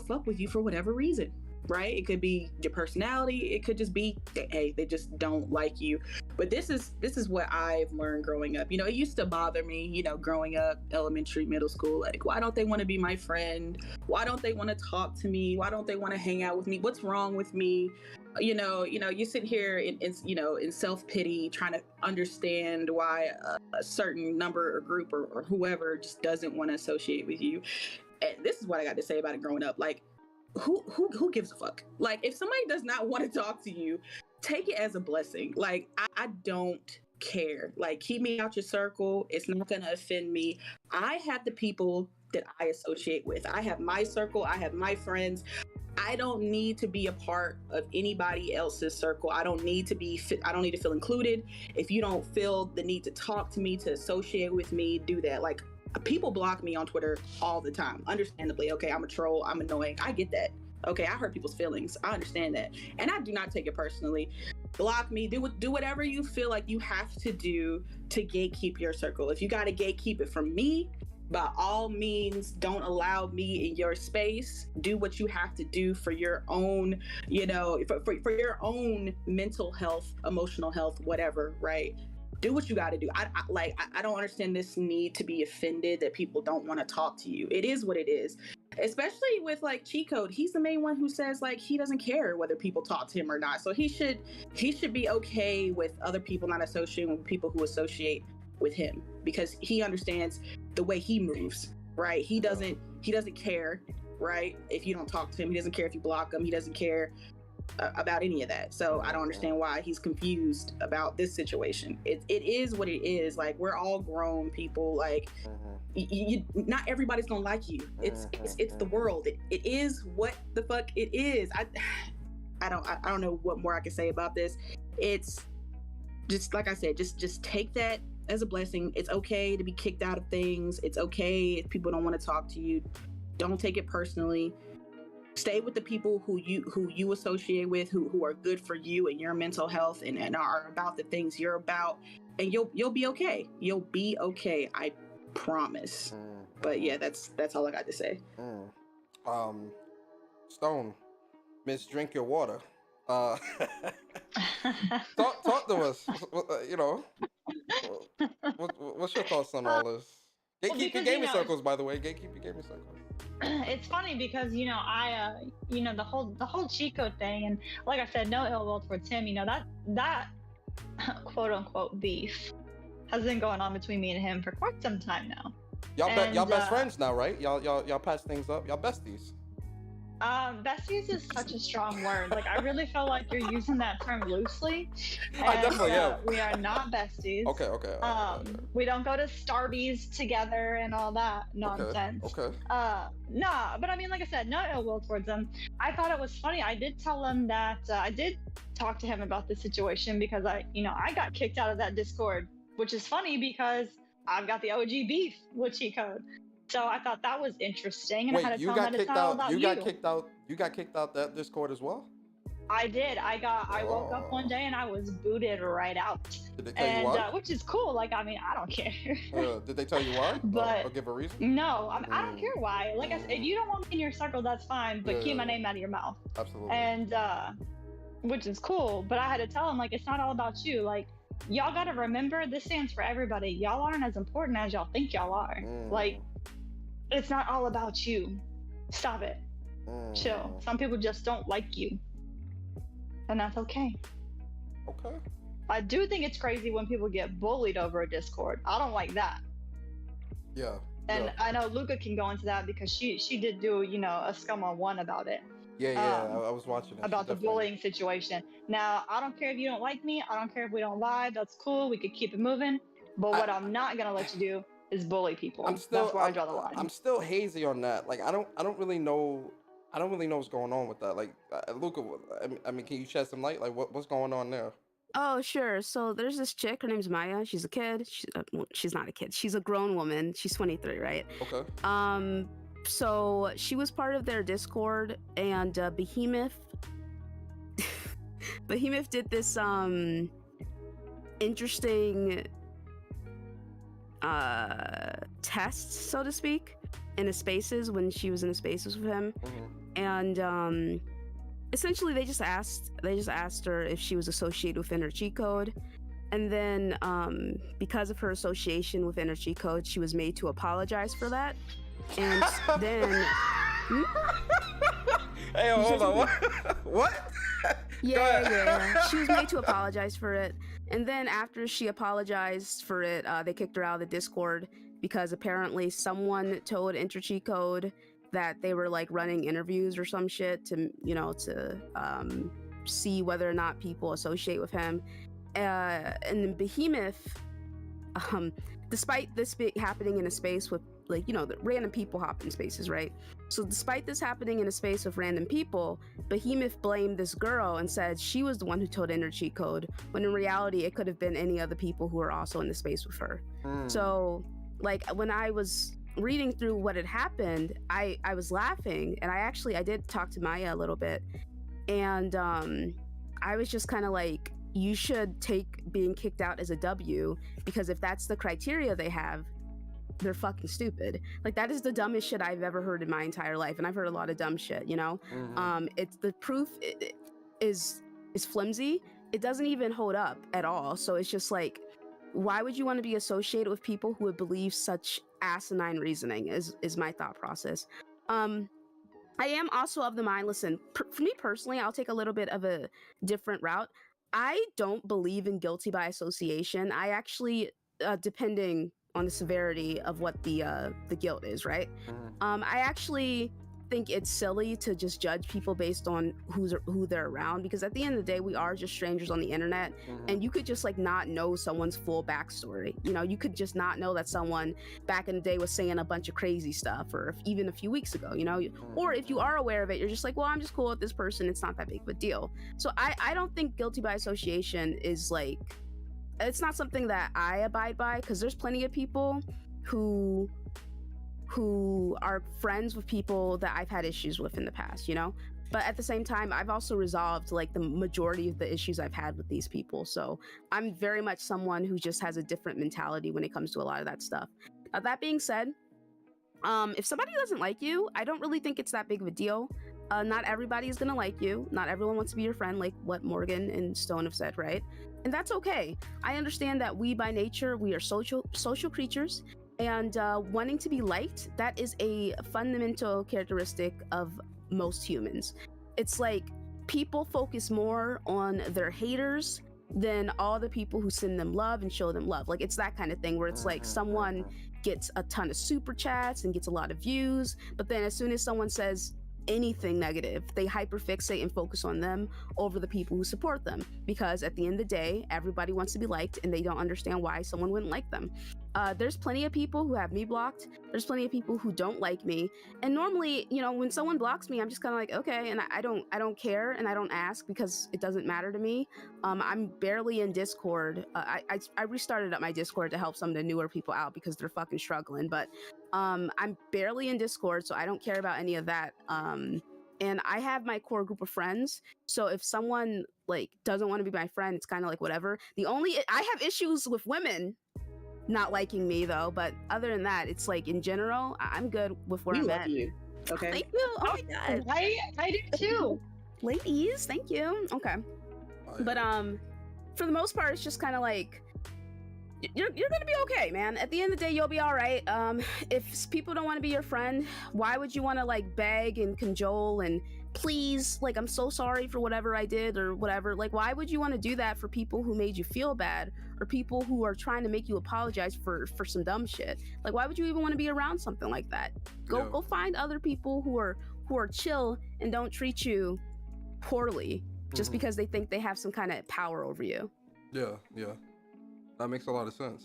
fuck with you for whatever reason. Right? It could be your personality. It could just be that, hey, they just don't like you. But this is what I've learned growing up. It used to bother me, growing up, elementary, middle school. Like, why don't they want to be my friend? Why don't they want to talk to me? Why don't they want to hang out with me? What's wrong with me? You sit here in self-pity, trying to understand why a certain number or group or whoever just doesn't want to associate with you. And this is what I got to say about it growing up. Like, who gives a fuck? Like, if somebody does not want to talk to you, take it as a blessing. Like, I don't care. Like, keep me out your circle. It's not going to offend me. I have the people that I associate with. I have my circle. I have my friends. I don't need to be a part of anybody else's circle. I don't need to feel included. If you don't feel the need to talk to me, to associate with me, do that. Like, people block me on Twitter all the time. Understandably, okay, I'm a troll, I'm annoying. I get that. Okay, I hurt people's feelings. I understand that. And I do not take it personally. Block me, do whatever you feel like you have to do to gatekeep your circle. If you got to gatekeep it from me, by all means, don't allow me in your space. Do what you have to do for your own, for your own mental health, emotional health, whatever, right? Do what you got to do. I don't understand this need to be offended that people don't want to talk to you. It is what it is. Especially with like cheat code, he's the main one who says like he doesn't care whether people talk to him or not. So he should be okay with other people not associating with people who associate with him, because he understands the way he moves, right? He doesn't care, right? If you don't talk to him, he doesn't care if you block him. He doesn't care about any of that. So I don't understand why he's confused about this situation. It is what it is. Like, we're all grown people. Like, not everybody's gonna like you. It's the world. It is what the fuck it is. I don't know what more I can say about this. It's just like I said, just take that as a blessing. It's okay to be kicked out of things. It's okay if people don't want to talk to you. Don't take it personally. Stay with the people who you associate with, who are good for you and your mental health and are about the things you're about, and you'll be okay. You'll be okay. I promise. But yeah, that's all I got to say. Stone, Miss, drink your water. Talk to us. What's your thoughts on all this? Gatekeep your gaming circles, by the way. Gatekeep your gaming circles. it's funny because the whole cheat code thing, and like I said, no ill will towards him. That quote unquote beef has been going on between me and him for quite some time now. Y'all best friends now, right? Y'all patch things up. Y'all besties. Besties is such a strong word. Like, I really feel like you're using that term loosely. I definitely am. We are not besties. Okay. We don't go to Starbies together and all that nonsense. Okay. Nah, but I mean, like I said, no ill will towards him. I thought it was funny. I did tell him that I did talk to him about the situation because I got kicked out of that Discord, which is funny because I've got the OG beef with cheat code. So I thought that was interesting, and I had to tell him that it's not all about you. You got kicked out that Discord as well? I did. I woke up one day and I was booted right out. Did they tell you why? Which is cool. Like, I mean, I don't care. Did they tell you why? But or give a reason? No, I don't care why. Like I said, if you don't want me in your circle, that's fine. But keep my name out of your mouth. Absolutely. And which is cool. But I had to tell him, like, it's not all about you. Like, y'all got to remember, this stands for everybody. Y'all aren't as important as y'all think y'all are. Like, it's not all about you. Stop it. Chill. Some people just don't like you. And that's okay. Okay. I do think it's crazy when people get bullied over a Discord. I don't like that. Yeah. And I know Luca can go into that because she did do, a Scum on One about it. Yeah, I was watching it. About the bullying situation. Now, I don't care if you don't like me. I don't care if we don't vibe. That's cool. We could keep it moving. But what I'm not going to let you do is bully people. That's where I draw the line. I'm still hazy on that. Like, I don't really know what's going on with that. Like, Luca, I mean, can you shed some light? Like, what's going on there? Oh, sure. So there's this chick. Her name's Maya. She's a kid. She's not a kid. She's a grown woman. She's 23, right? Okay. So she was part of their Discord, and Behemoth did this interesting test, so to speak, in the spaces when she was in the spaces with him. And essentially they just asked her if she was associated with Inner Cheat Code, and then because of her association with Inner Cheat Code, she was made to apologize for that. And then hey, hold on, what? Yeah. She was made to apologize for it. And then after she apologized for it, they kicked her out of the Discord because apparently someone told Inner Cheat Code that they were like running interviews or some shit to see whether or not people associate with him. And then Behemoth, despite this happening in a space with the random people hop in spaces, right? So despite this happening in a space with random people, Behemoth blamed this girl and said she was the one who told Inner Cheat Code, when in reality it could have been any other people who were also in the space with her. So like when I was reading through what had happened, I was laughing, and I did talk to Maya a little bit, and I was just kind of like, you should take being kicked out as a W, because if that's the criteria they have, they're fucking stupid. Like, that is the dumbest shit I've ever heard in my entire life, and I've heard a lot of dumb shit, it's the proof is flimsy. It doesn't even hold up at all. So it's just like, why would you want to be associated with people who would believe such asinine reasoning is my thought process. I am also of the mind, listen, for me personally, I'll take a little bit of a different route. I don't believe in guilty by association. I actually, depending on the severity of what the guilt is, right? I actually think it's silly to just judge people based on who they're around, because at the end of the day, we are just strangers on the internet, and you could just like not know someone's full backstory. You could just not know that someone back in the day was saying a bunch of crazy stuff, or even a few weeks ago, or if you are aware of it, you're just like, well, I'm just cool with this person, it's not that big of a deal. So I don't think guilty by association is like, it's not something that I abide by, because there's plenty of people who are friends with people that I've had issues with in the past, but at the same time, I've also resolved like the majority of the issues I've had with these people. So I'm very much someone who just has a different mentality when it comes to a lot of that stuff. Now, that being said, if somebody doesn't like you, I don't really think it's that big of a deal. Not everybody is gonna like you. Not everyone wants to be your friend, like what Morgan and Stone have said, right? And that's okay. I understand that we by nature, we are social creatures, And wanting to be liked, that is a fundamental characteristic of most humans. It's like people focus more on their haters than all the people who send them love and show them love. Like, it's that kind of thing where it's like someone gets a ton of super chats and gets a lot of views, but then as soon as someone says anything negative, they hyperfixate and focus on them over the people who support them, because at the end of the day, everybody wants to be liked and they don't understand why someone wouldn't like them. There's plenty of people who have me blocked. There's plenty of people who don't like me. And normally, you know, when someone blocks me, I'm just kind of like, okay, and I don't care and I don't ask because it doesn't matter to me. I'm barely in Discord. I restarted up my Discord to help some of the newer people out because they're fucking struggling. But I'm barely in Discord, so I don't care about any of that. And I have my core group of friends. So if someone like doesn't want to be my friend, it's kind of like whatever. I have issues with women not liking me though, but other than that, it's like in general, I'm good with where I'm at. You. Okay. Thank you. Oh my god. I do too. Ladies, thank you. Okay. But for the most part, it's just kind of like you're gonna be okay, man. At the end of the day, you'll be all right. If people don't want to be your friend, why would you want to like beg and cajole and please, like, I'm so sorry for whatever I did or whatever? Like, why would you want to do that for people who made you feel bad or people who are trying to make you apologize for some dumb shit? Like, why would you even want to be around something like that? Go find other people who are chill and don't treat you poorly just because they think they have some kind of power over you. Yeah. That makes a lot of sense.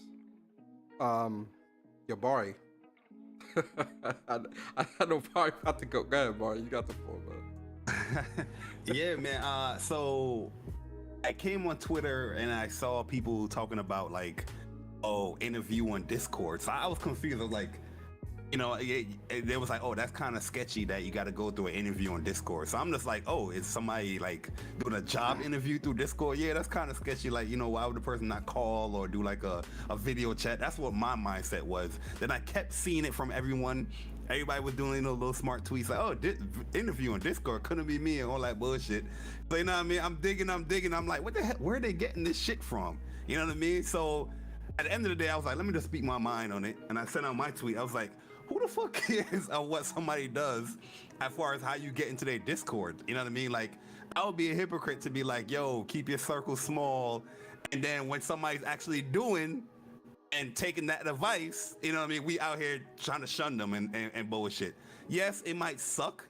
Yeah, Bari. I know Bari about to go. Go ahead, Bari. You got the floor, man. Yeah, man. So I came on Twitter and I saw people talking about like, interview on Discord. So I was confused. I was like, you know, they was like, oh, that's kind of sketchy that you got to go through an interview on Discord. So I'm just like, oh, is somebody like doing a job interview through Discord? Yeah, that's kind of sketchy. Like, you know, why would the person not call or do like a video chat? That's what my mindset was. Then I kept seeing it from everyone. Everybody was doing, you know, little smart tweets like, oh, interview on Discord couldn't be me and all that bullshit. So, you know what I mean? I'm digging. I'm like, what the hell? Where are they getting this shit from? You know what I mean? So at the end of the day, I was like, let me just speak my mind on it. And I sent out my tweet. I was like, who the fuck cares of what somebody does as far as how you get into their Discord? You know what I mean? Like, I would be a hypocrite to be like, yo, keep your circle small. And then when somebody's actually doing and taking that advice, you know what I mean? We out here trying to shun them and bullshit. Yes, it might suck.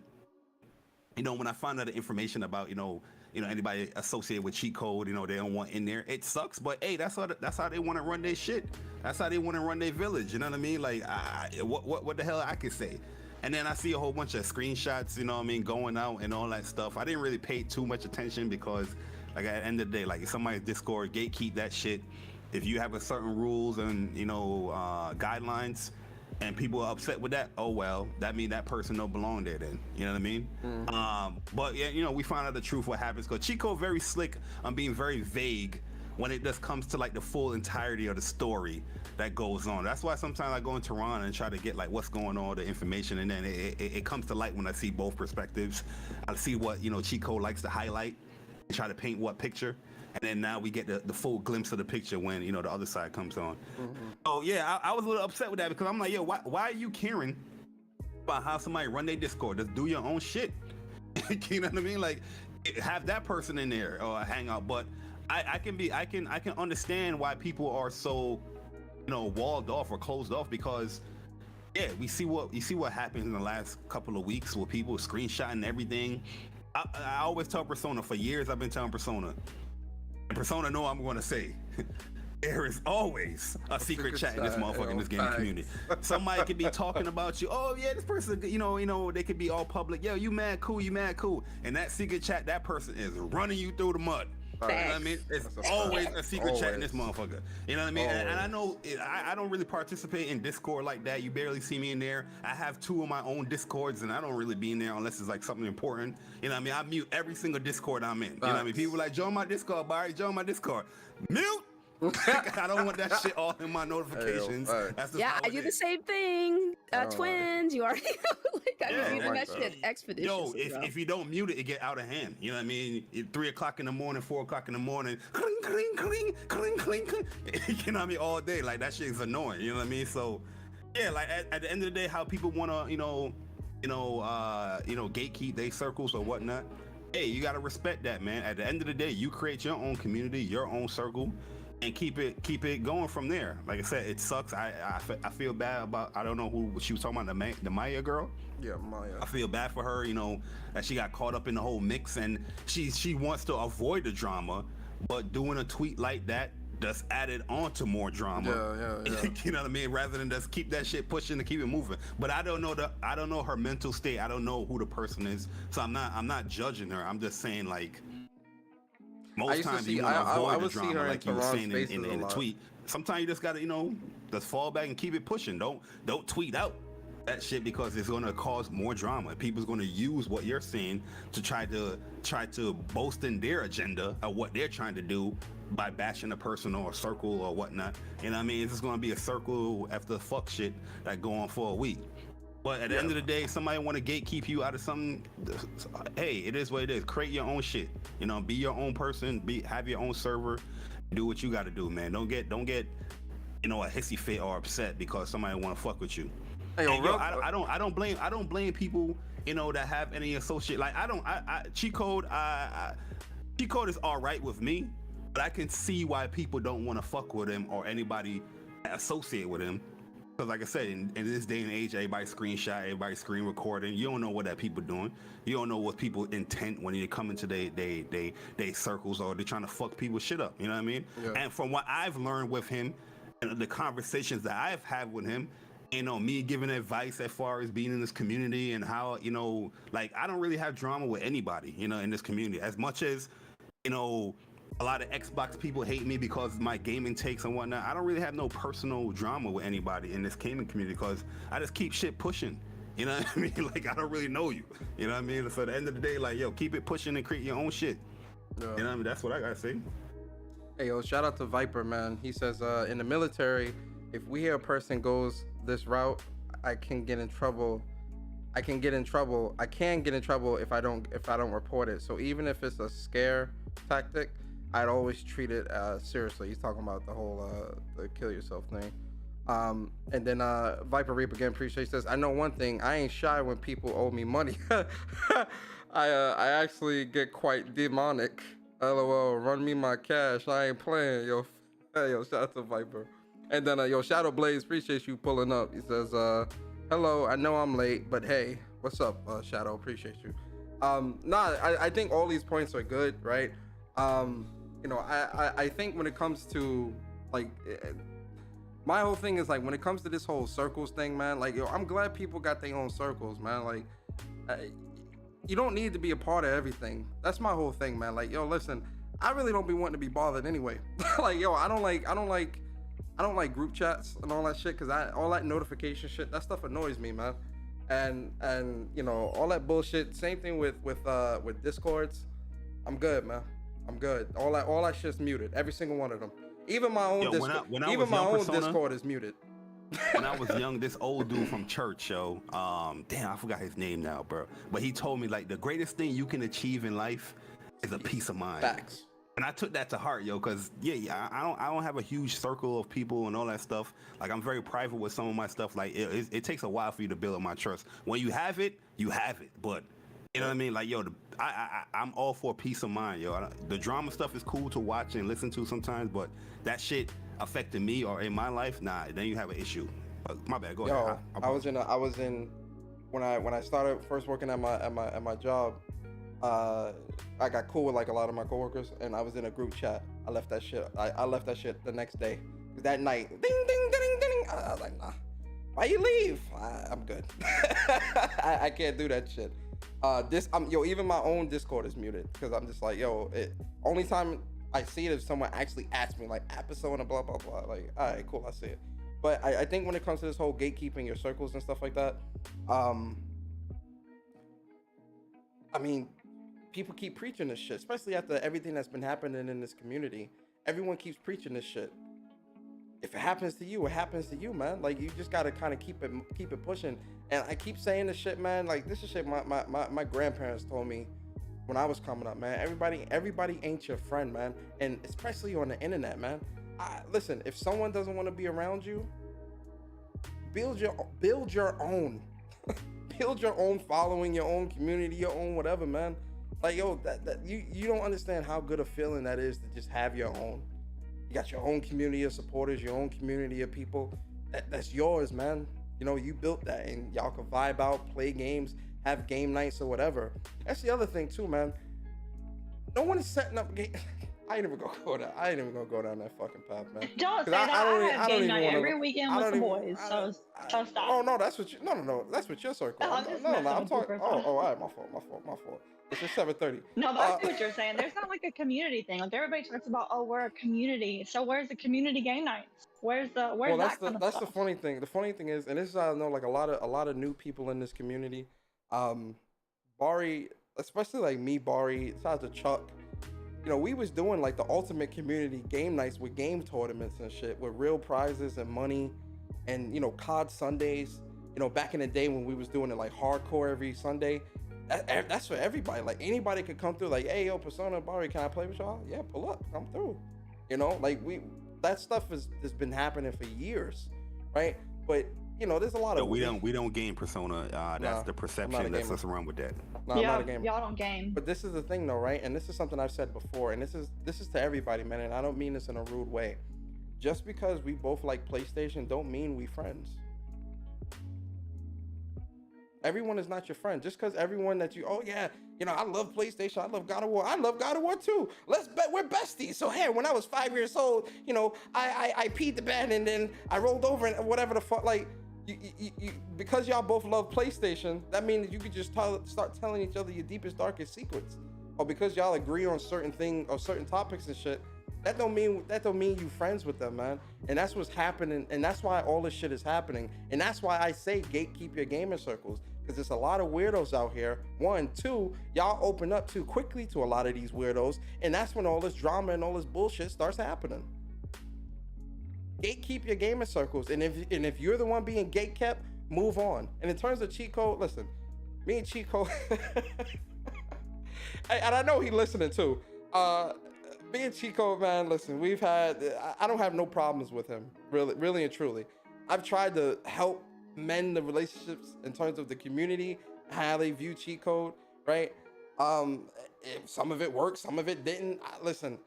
You know, when I find out the information about, you know, anybody associated with cheat code, you know, they don't want in there. It sucks, but hey, that's how they want to run their shit. That's how they want to run their village. You know what I mean? Like, what the hell I could say? And then I see a whole bunch of screenshots, you know what I mean, going out and all that stuff. I didn't really pay too much attention because, like, at the end of the day, like, if somebody's Discord, gatekeep that shit. If you have a certain rules and, you know, guidelines, and people are upset with that, oh well, that means that person don't belong there then. You know what I mean? But yeah, you know, we find out the truth what happens, because Chico very slick on being very vague when it just comes to like the full entirety of the story that goes on. That's why sometimes I go into Ron and try to get like what's going on, the information, and then it comes to light when I see both perspectives. I see what, you know, Chico likes to highlight and try to paint what picture. And then now we get the full glimpse of the picture when, you know, the other side comes on. So yeah, I was a little upset with that because I'm like, yo, why are you caring about how somebody run their Discord? Just do your own shit. You know what I mean? Like, have that person in there or hang out. But I can understand why people are so, you know, walled off or closed off, because yeah, you see what happens in the last couple of weeks with people screenshotting everything. I always tell Persona, for years I've been telling Persona. Persona know I'm going to say there is always a secret chat in this motherfucker, in this gaming community. Somebody could be talking about you. Oh yeah, this person, you know, they could be all public. Yo, you mad cool, and that secret chat, that person is running you through the mud. You know what I mean? It's always a secret chat in this motherfucker. You know what I mean? And I know I don't really participate in Discord like that. You barely see me in there. I have 2 of my own Discords, and I don't really be in there unless it's like something important. You know what I mean? I mute every single Discord I'm in. You know what I mean? People like, join my Discord, Barry, join my Discord. Mute! I don't want that shit all in my notifications. That's just I do the same thing. Twins, you already know. Like, I'm muting that shit expeditiously. Yo, if you don't mute it, it get out of hand. You know what I mean? 3 o'clock in the morning, 4 o'clock in the morning, cling, cling, cling, cling, cling, cling. You know what I mean? All day. Like, that shit is annoying. You know what I mean? So, Yeah, like at the end of the day, how people want to, gatekeep their circles or whatnot. Hey, you gotta respect that, man. At the end of the day, you create your own community, your own circle, and keep it going from there. Like I said, it sucks. I feel bad about, I don't know who she was talking about, the Maya girl. Yeah, Maya. I feel bad for her, that she got caught up in the whole mix, and she wants to avoid the drama, but doing a tweet like that just added on to more drama. Yeah. You know what I mean? Rather than just keep that shit pushing and keep it moving. But I don't know her mental state. I don't know who the person is. So I'm not judging her. I'm just saying, like, most times you want to avoid the drama, like you were saying in the tweet. Sometimes you just gotta, just fall back and keep it pushing. Don't tweet out that shit, because it's going to cause more drama. People's going to use what you're saying to try to boast in their agenda of what they're trying to do by bashing a person or a circle or whatnot. You know what I mean? It's just going to be a circle after fuck shit that go on for a week. But at the end of the day, somebody want to gatekeep you out of something. Hey, it is what it is. Create your own shit. Be your own person. Have your own server. Do what you got to do, man. Don't get a hissy fit or upset because somebody want to fuck with you. Hey, I don't blame people, that have any associate. Like, cheat code is all right with me, but I can see why people don't want to fuck with him or anybody associate with him. Because like I said, in this day and age, everybody screenshot, everybody screen recording. You don't know what that people doing. You don't know what people intent when they come into they circles, or they're trying to fuck people shit up. You know what I mean? Yeah. And from what I've learned with him and the conversations that I've had with him, me giving advice as far as being in this community and how, like, I don't really have drama with anybody, in this community. As much as, a lot of Xbox people hate me because of my gaming takes and whatnot, I don't really have no personal drama with anybody in this gaming community because I just keep shit pushing. You know what I mean? Like, I don't really know you. You know what I mean? So at the end of the day, like, yo, keep it pushing and create your own shit. Yeah. You know what I mean? That's what I gotta say. Hey, yo, shout out to Viper, man. He says, in the military, if we hear a person goes this route, I can get in trouble. I can get in trouble if I don't report it. So even if it's a scare tactic, I'd always treat it seriously. He's talking about the whole the kill yourself thing. And then Viper Reap again, appreciate, says, I know one thing, I ain't shy when people owe me money. I actually get quite demonic. LOL, run me my cash. I ain't playing. Yo, shout out to Viper. And then yo, Shadow Blaze, appreciate you pulling up. He says, hello, I know I'm late, but hey, what's up, Shadow? Appreciate you. I think all these points are good, right? I think when it comes to, like, my whole thing is, like, when it comes to this whole circles thing, man, like, yo, I'm glad people got their own circles, man. Like, you don't need to be a part of everything. That's my whole thing, man. Like, yo, listen, I really don't be wanting to be bothered anyway. Like, yo, I don't like group chats and all that shit, because all that notification shit, that stuff annoys me, man. And all that bullshit. Same thing with Discords. I'm good, man. I'm good. All that shit's muted. Every single one of them. Even my own Discord is muted. When I was young, this old dude from church, damn, I forgot his name now, bro. But he told me, like, the greatest thing you can achieve in life is a peace of mind. Facts. And I took that to heart, because I don't have a huge circle of people and all that stuff. Like, I'm very private with some of my stuff. Like, it takes a while for you to build up my trust. When you have it, you have it. But you know what I mean? Like, yo, I'm all for peace of mind, yo. The drama stuff is cool to watch and listen to sometimes, but that shit affecting me or in my life, nah, then you have an issue. My bad, go ahead. I was in when I started first working at my job. I got cool with, like, a lot of my coworkers, and I was in a group chat. I left that shit. I left that shit the next day. That night, ding ding ding ding. I was like, nah. Why you leave? I'm good. I can't do that shit. Even my own Discord is muted, because I'm just like, only time I see it if someone actually asks me, like, episode and blah blah blah. Like, all right, cool, I see it. But I think when it comes to this whole gatekeeping your circles and stuff like that, I mean, people keep preaching this shit, especially after everything that's been happening in this community. Everyone keeps preaching this shit. If it happens to you, it happens to you, man. Like, you just gotta kind of keep it pushing. And I keep saying this shit, man. Like, this is shit my grandparents told me when I was coming up, man. Everybody ain't your friend, man. And especially on the internet, man. Listen, if someone doesn't want to be around you, build your own. Build your own following, your own community, your own whatever, man. Like, yo, that you don't understand how good a feeling that is to just have your own. You got your own community of supporters, your own community of people. That's yours, man. You know, you built that, and y'all can vibe out, play games, have game nights or whatever. That's the other thing too, man. No one is setting up game. I ain't even gonna go down. I ain't even gonna go down that fucking path, man. Don't say that. I have game night every weekend with the boys. So stop. Oh no, that's what you. No. That's what your circle. I'm talking. Oh, all right, my fault. It's just 7:30. No, but I see what you're saying. There's not like a community thing. Like everybody talks about, oh, we're a community. So where's the community game nights? Where's that kind of that's stuff? the funny thing. The funny thing is, and this is I know like a lot of new people in this community. Bari, especially like me, Bari, shout out to Chuck. You know, we was doing like the ultimate community game nights with game tournaments and shit with real prizes and money, and you know, COD Sundays. You know, back in the day when we was doing it like hardcore every Sunday. That's for everybody. Like anybody could come through. Like, hey, yo, Persona, Bari, can I play with y'all? Yeah, pull up, come through. You know, like that stuff has been happening for years, right? But you know, there's a lot of we don't game Persona. That's the perception. Let's just run with that. No, I'm not a gamer. Y'all don't game. But this is the thing, though, right? And this is something I've said before, and this is to everybody, man. And I don't mean this in a rude way. Just because we both like PlayStation, don't mean we friends. Everyone is not your friend. Just because everyone that you, oh yeah, you know, I love PlayStation, I love God of War, I love God of War too. Let's bet we're besties. So hey, when I was 5 years old, you know, I peed the bed and then I rolled over and whatever the fuck, like, you because y'all both love PlayStation, that means you could just start telling each other your deepest, darkest secrets. Or because y'all agree on certain things or certain topics and shit, that don't mean you friends with them, man. And that's what's happening, and that's why all this shit is happening. And that's why I say gatekeep your gamer circles. Because there's a lot of weirdos out here. 1, 2, y'all open up too quickly to a lot of these weirdos, and that's when all this drama and all this bullshit starts happening. Gatekeep your gamer circles, and if you're the one being gatekept, move on. And in terms of cheat code, listen, me and cheat code, and I know he listening too. Me and cheat code, man, listen, I don't have no problems with him, really and truly. I've tried to help mend the relationships in terms of the community, how they view cheat code, right? Some of it worked, some of it didn't. Listen,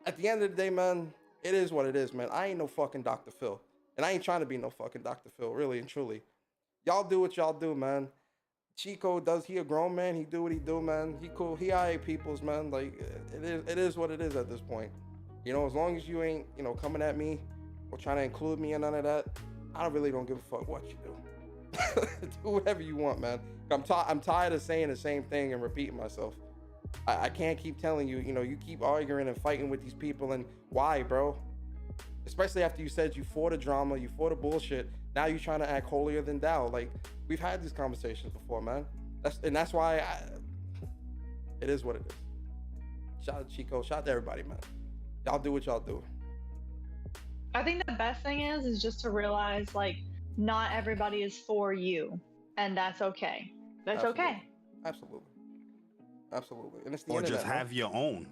at the end of the day, man, it is what it is, man. I ain't no fucking Dr. Phil, and I ain't trying to be no fucking Dr. Phil, really and truly. Y'all do what y'all do, man. Cheat code he a grown man, he do what he do, man. He cool, he alright peoples, man. Like, it is what it is at this point. You know, as long as you ain't, you know, coming at me or trying to include me in none of that, I really don't give a fuck what you do. Do whatever you want, man. I'm tired of saying the same thing and repeating myself. I can't keep telling you, you know, you keep arguing and fighting with these people, and why, bro? Especially after you said you for the drama, you for the bullshit. Now you're trying to act holier than thou. Like, we've had these conversations before, man. That's why it is what it is. Shout out to Chico. Shout out to everybody, man. Y'all do what y'all do. I think the best thing is just to realize, like, not everybody is for you, and that's okay. That's okay. Absolutely. And it's the or internet, just have your own.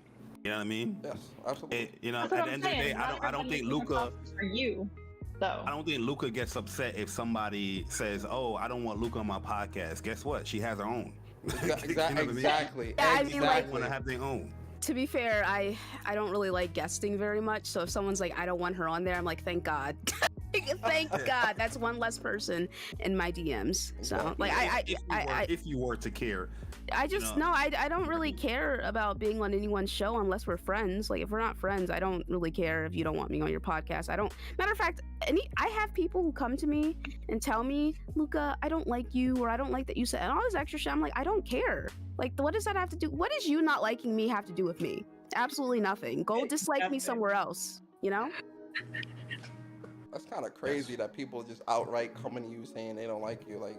You know what I mean? Yes, absolutely. You know, That's at what the I'm end of the saying. day, I don't think Luca. For you, though. I don't think Luca gets upset if somebody says, "Oh, I don't want Luca on my podcast." Guess what? She has her own. Exactly. You know what I mean? Exactly. Yeah, I mean, like, want to have their own. To be fair, I don't really like guesting very much. So if someone's like, I don't want her on there, I'm like, thank God. Thank God. That's one less person in my DMs. So like, if you were to care, I just no, I don't really care about being on anyone's show unless we're friends. Like, if we're not friends, I don't really care if you don't want me on your podcast. I don't. Matter of fact, I have people who come to me and tell me, Luca, I don't like you, or I don't like that you said, and all this extra shit. I'm like, I don't care. Like, what does that have to do? What does you not liking me have to do with me? Absolutely nothing. Go dislike me somewhere else. You know. That's kind of crazy that people just outright coming to you saying they don't like you. Like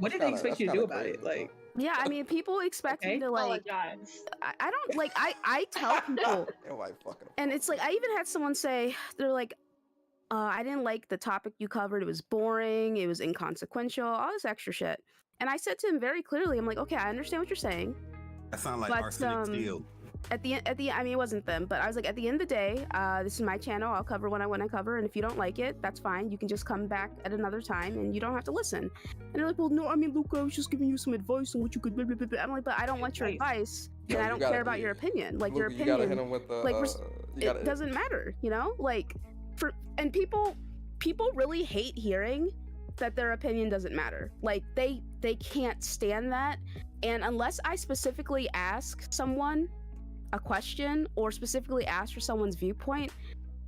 what did they expect you to do about it? Like, yeah, I mean, people expect me to like. Apologize. I don't like. I tell people, fucking and it's like I even had someone say they're like, I didn't like the topic you covered. It was boring. It was inconsequential. All this extra shit. And I said to him very clearly, I'm like, okay, I understand what you're saying. That sounds like but, arsenic steel. at the I mean, it wasn't them, but I was like, at the end of the day, this is my channel. I'll cover when I want to cover, and if you don't like it, that's fine. You can just come back at another time, and you don't have to listen. And they're like, well, no, I mean, Luca, I was just giving you some advice on what you could. Blah, blah, blah, blah. I'm like, but I don't want your advice, and I don't care about your opinion. Like, your Luca, you gotta hit opinion, him with the, like, it doesn't matter, you know. Like, and people really hate hearing that their opinion doesn't matter. Like, they can't stand that. And unless I specifically ask someone a question or specifically ask for someone's viewpoint,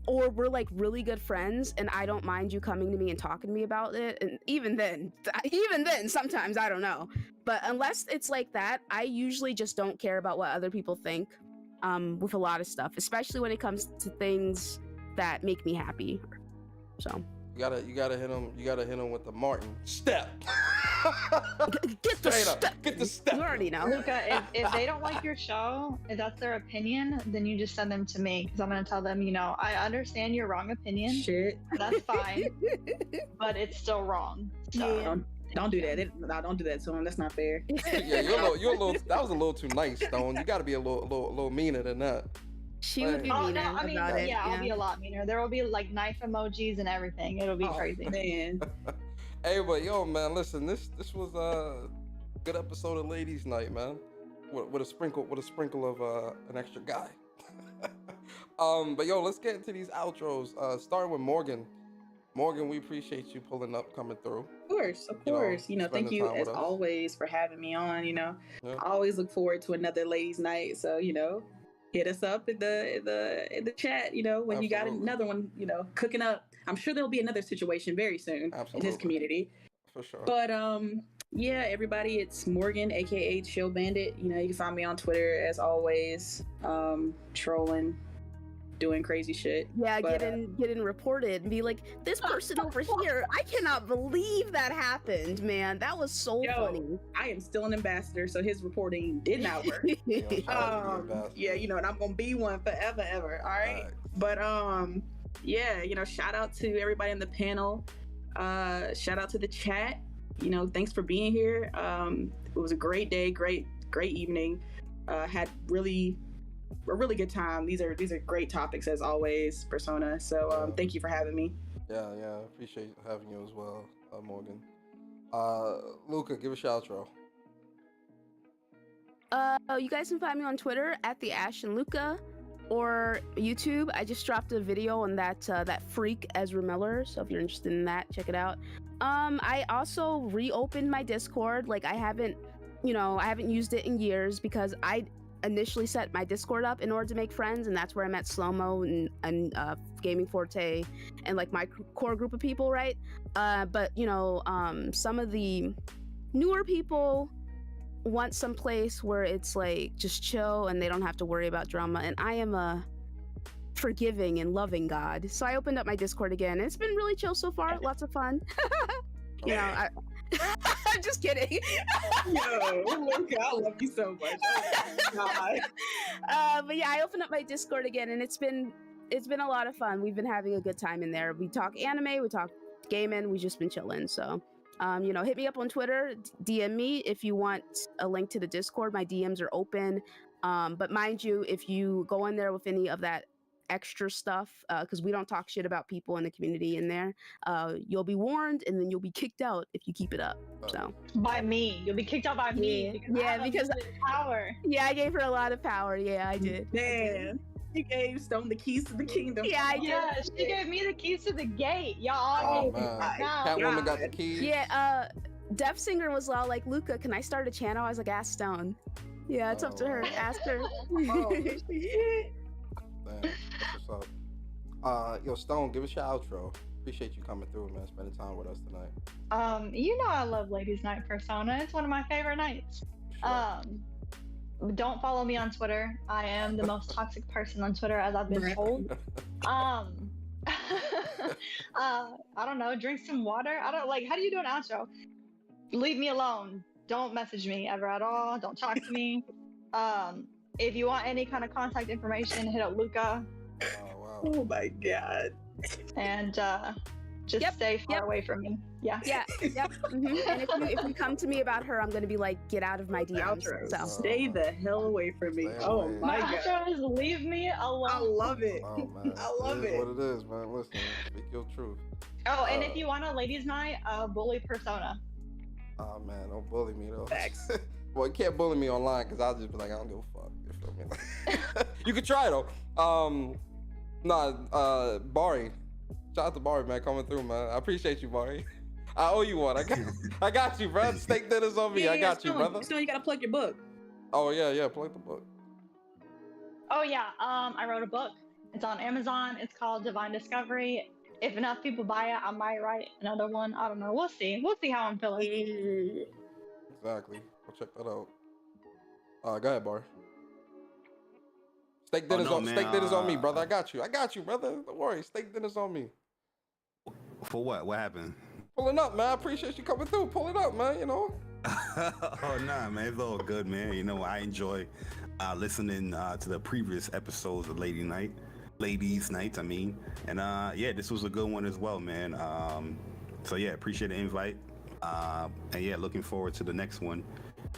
or we're like really good friends and I don't mind you coming to me and talking to me about it, and even then sometimes I don't know, but unless it's like that, I usually just don't care about what other people think with a lot of stuff, especially when it comes to things that make me happy. So you gotta hit him with the Martin step. Get the step. Get the step. You already know. Luca, if they don't like your show, if that's their opinion, then you just send them to me, because I'm gonna tell them, you know, I understand your wrong opinion. Shit. That's fine, but it's still wrong. So. Yeah. Don't do that. No, don't do that to him. That's not fair. Yeah, you're a little. That was a little too nice, Stone. You got to be a little meaner than that. She would be Oh meaner no, I mean, about it. yeah, I'll be a lot meaner. There will be like knife emojis and everything. It'll be crazy. Man. Hey, but yo, man, listen. This was a good episode of Ladies' Night, man. With a sprinkle of an extra guy. But yo, let's get into these outros. Starting with Morgan. Morgan, we appreciate you pulling up, coming through. Of course. You know, thank you as always for having me on. You know, yeah. I always look forward to another Ladies' Night. So, you know, hit us up in the chat, you know, when Absolutely. You got another one, you know, cooking up. I'm sure there'll be another situation very soon in his community. For sure. But yeah, everybody, it's Morgan, aka Chill Bandit. You know, you can find me on Twitter as always, trolling, doing crazy shit. Yeah, getting reported and be like, this person over here, I cannot believe that happened, man. That was so funny. I am still an ambassador, so his reporting did not work. Yeah, you know, and I'm gonna be one forever, ever. All right. But yeah, you know, shout out to everybody on the panel. Shout out to the chat. You know, thanks for being here. It was a great day, great evening. Had a really good time. These are great topics as always, Persona. So thank you for having me. Yeah, appreciate having you as well, Morgan. Luca, give us your outro. You guys can find me on Twitter at the Ash and Luca, or YouTube. I just dropped a video on that freak Ezra Miller, so if you're interested in that, check it out. I also reopened my Discord. Like, I haven't used it in years because I initially set my Discord up in order to make friends, and that's where I met Slomo and Gaming Forte and like my core group of people, right? But you know, some of the newer people want some place where it's like just chill and they don't have to worry about drama, and I am a forgiving and loving God, so I opened up my Discord again, and it's been really chill so far. Lots of fun. You know, I'm just kidding. Yo, look, I love you so much. Oh my God. But yeah, I opened up my Discord again, and it's been a lot of fun. We've been having a good time in there. We talk anime, we talk gaming, we've just been chilling. So, you know, hit me up on Twitter, DM me if you want a link to the Discord. My DMs are open. But mind you, if you go in there with any of that extra stuff, because we don't talk shit about people in the community in there, you'll be warned, and then you'll be kicked out if you keep it up. So by me, you'll be kicked out by me. Because power. Yeah, I gave her a lot of power. Yeah, I did. Man, you gave Stone the keys to the kingdom. Yeah, I did. Yeah, she gave me the keys to the gate. Y'all. Catwoman got the keys. Yeah. Deaf Singer was all like, Luca, can I start a channel? I was like, ask Stone. Yeah, it's up to her. Ask her. That's what's up. Yo, Stone, give us your outro. Appreciate you coming through, man, spending time with us tonight. You know I love Ladies' Night Persona. It's one of my favorite nights. Sure. Don't follow me on Twitter. I am the most toxic person on Twitter, as I've been told. I don't know, drink some water. I don't like, how do you do an outro? Leave me alone. Don't message me ever at all. Don't talk to me. If you want any kind of contact information, hit up Luca. Oh, wow. Oh my God. And Just Yep, stay far yep. away from me. Yeah. Yeah, yep. And if you come to me about her, I'm gonna be like, get out of my DMs. Outro. So Stay the hell away from me. Stay Oh away. my My god. outro is leave me alone. I love it. Oh man, I love is it. what it is, man. Listen, speak your truth. Oh, and if you want a ladies' night, bully Persona. Oh man, don't bully me though. Facts. Well, you can't bully me online because I'll just be like, I don't give a fuck. You feel me? You can try though. Bari. Shout out to Bari, man, coming through, man. I appreciate you, Bari. I owe you one. I got you, bro. Steak dinner's on me. I got you, brother. Still, you gotta plug your book. Oh yeah, plug the book. Oh yeah, I wrote a book. It's on Amazon. It's called Divine Discovery. If enough people buy it, I might write another one. I don't know. We'll see. We'll see how I'm feeling. Exactly. Go check that out. Go ahead, Bari. Steak dinner's on me, brother. I got you, brother. Don't worry. Steak dinner's on me. For what? What happened? Pulling up, man. I appreciate you coming through. Pull it up, man. You know. Oh nah, man, it's all good, man. You know, I enjoy listening to the previous episodes of Ladies Nights. I mean, and yeah, this was a good one as well, man. So yeah, appreciate the invite, and yeah, looking forward to the next one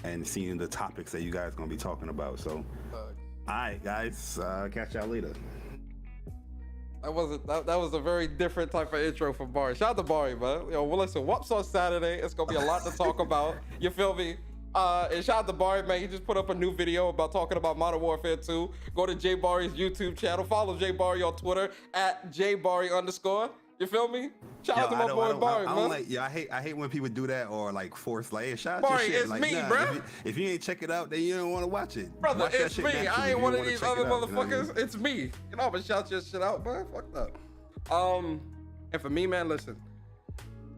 and seeing the topics that you guys gonna be talking about. So, all right, guys, catch y'all later. That was a very different type of intro for Bari. Shout out to Bari, man. Yo, well, listen, Whoops on Saturday. It's gonna be a lot to talk about. You feel me? And shout out to Bari, man. He just put up a new video about talking about Modern Warfare 2. Go to J Bari's YouTube channel. Follow J Bari on Twitter at @JBari_. You feel me? Shout out to my boy Bari, man. I hate when people do that or like force like, hey, shout out Bari, your shit. it's like, me, nah, bro. If you ain't check it out, then you don't want to watch it. Brother, Watch that it's shit me. naturally I if ain't you one of wanna these check other it out, you know what I mean? motherfuckers. It's me. You know, I'm gonna shout your shit out, man. Fuck that. And for me, man, listen,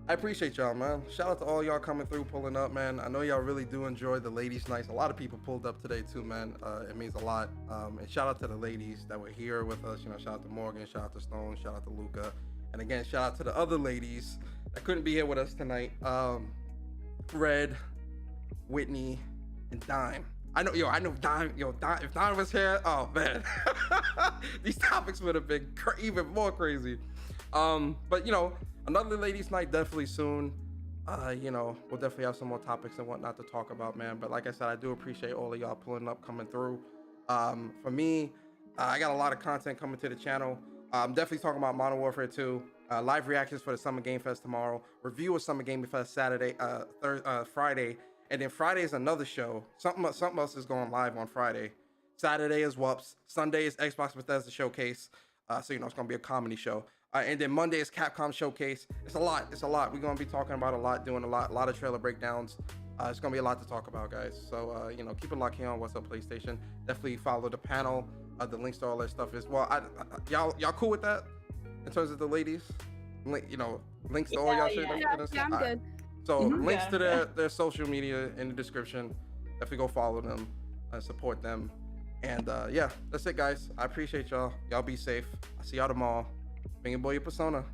I appreciate y'all, man. Shout out to all y'all coming through, pulling up, man. I know y'all really do enjoy the ladies' nights. A lot of people pulled up today too, man. It means a lot. And shout out to the ladies that were here with us. You know, shout out to Morgan, shout out to Stone, shout out to Luca, and again, shout out to the other ladies that couldn't be here with us tonight. Red, Whitney, and Dime. I know Dime. If Dime was here, oh man, these topics would have been even more crazy. But you know, another ladies' night definitely soon. You know, we'll definitely have some more topics and whatnot to talk about, man. But like I said, I do appreciate all of y'all pulling up, coming through. For me, I got a lot of content coming to the channel. I'm definitely talking about Modern Warfare 2. Live reactions for the Summer Game Fest tomorrow. Review of Summer Game Fest Friday. And then Friday is another show. Something else is going live on Friday. Saturday is WUPS. Sunday is Xbox Bethesda Showcase. So, you know, it's going to be a comedy show. And then Monday is Capcom Showcase. It's a lot. We're going to be talking about a lot, doing a lot of trailer breakdowns. It's going to be a lot to talk about, guys. So, you know, keep it locked here on What's Up PlayStation. Definitely follow the panel. The links to all that stuff is, well, y'all cool with that? In terms of the ladies? You know, links to all y'all shit? Yeah, I'm good. So links to their social media in the description. Definitely go follow them and support them. And yeah, that's it, guys. I appreciate y'all. Y'all be safe. I'll see y'all tomorrow. Bring your boy your persona.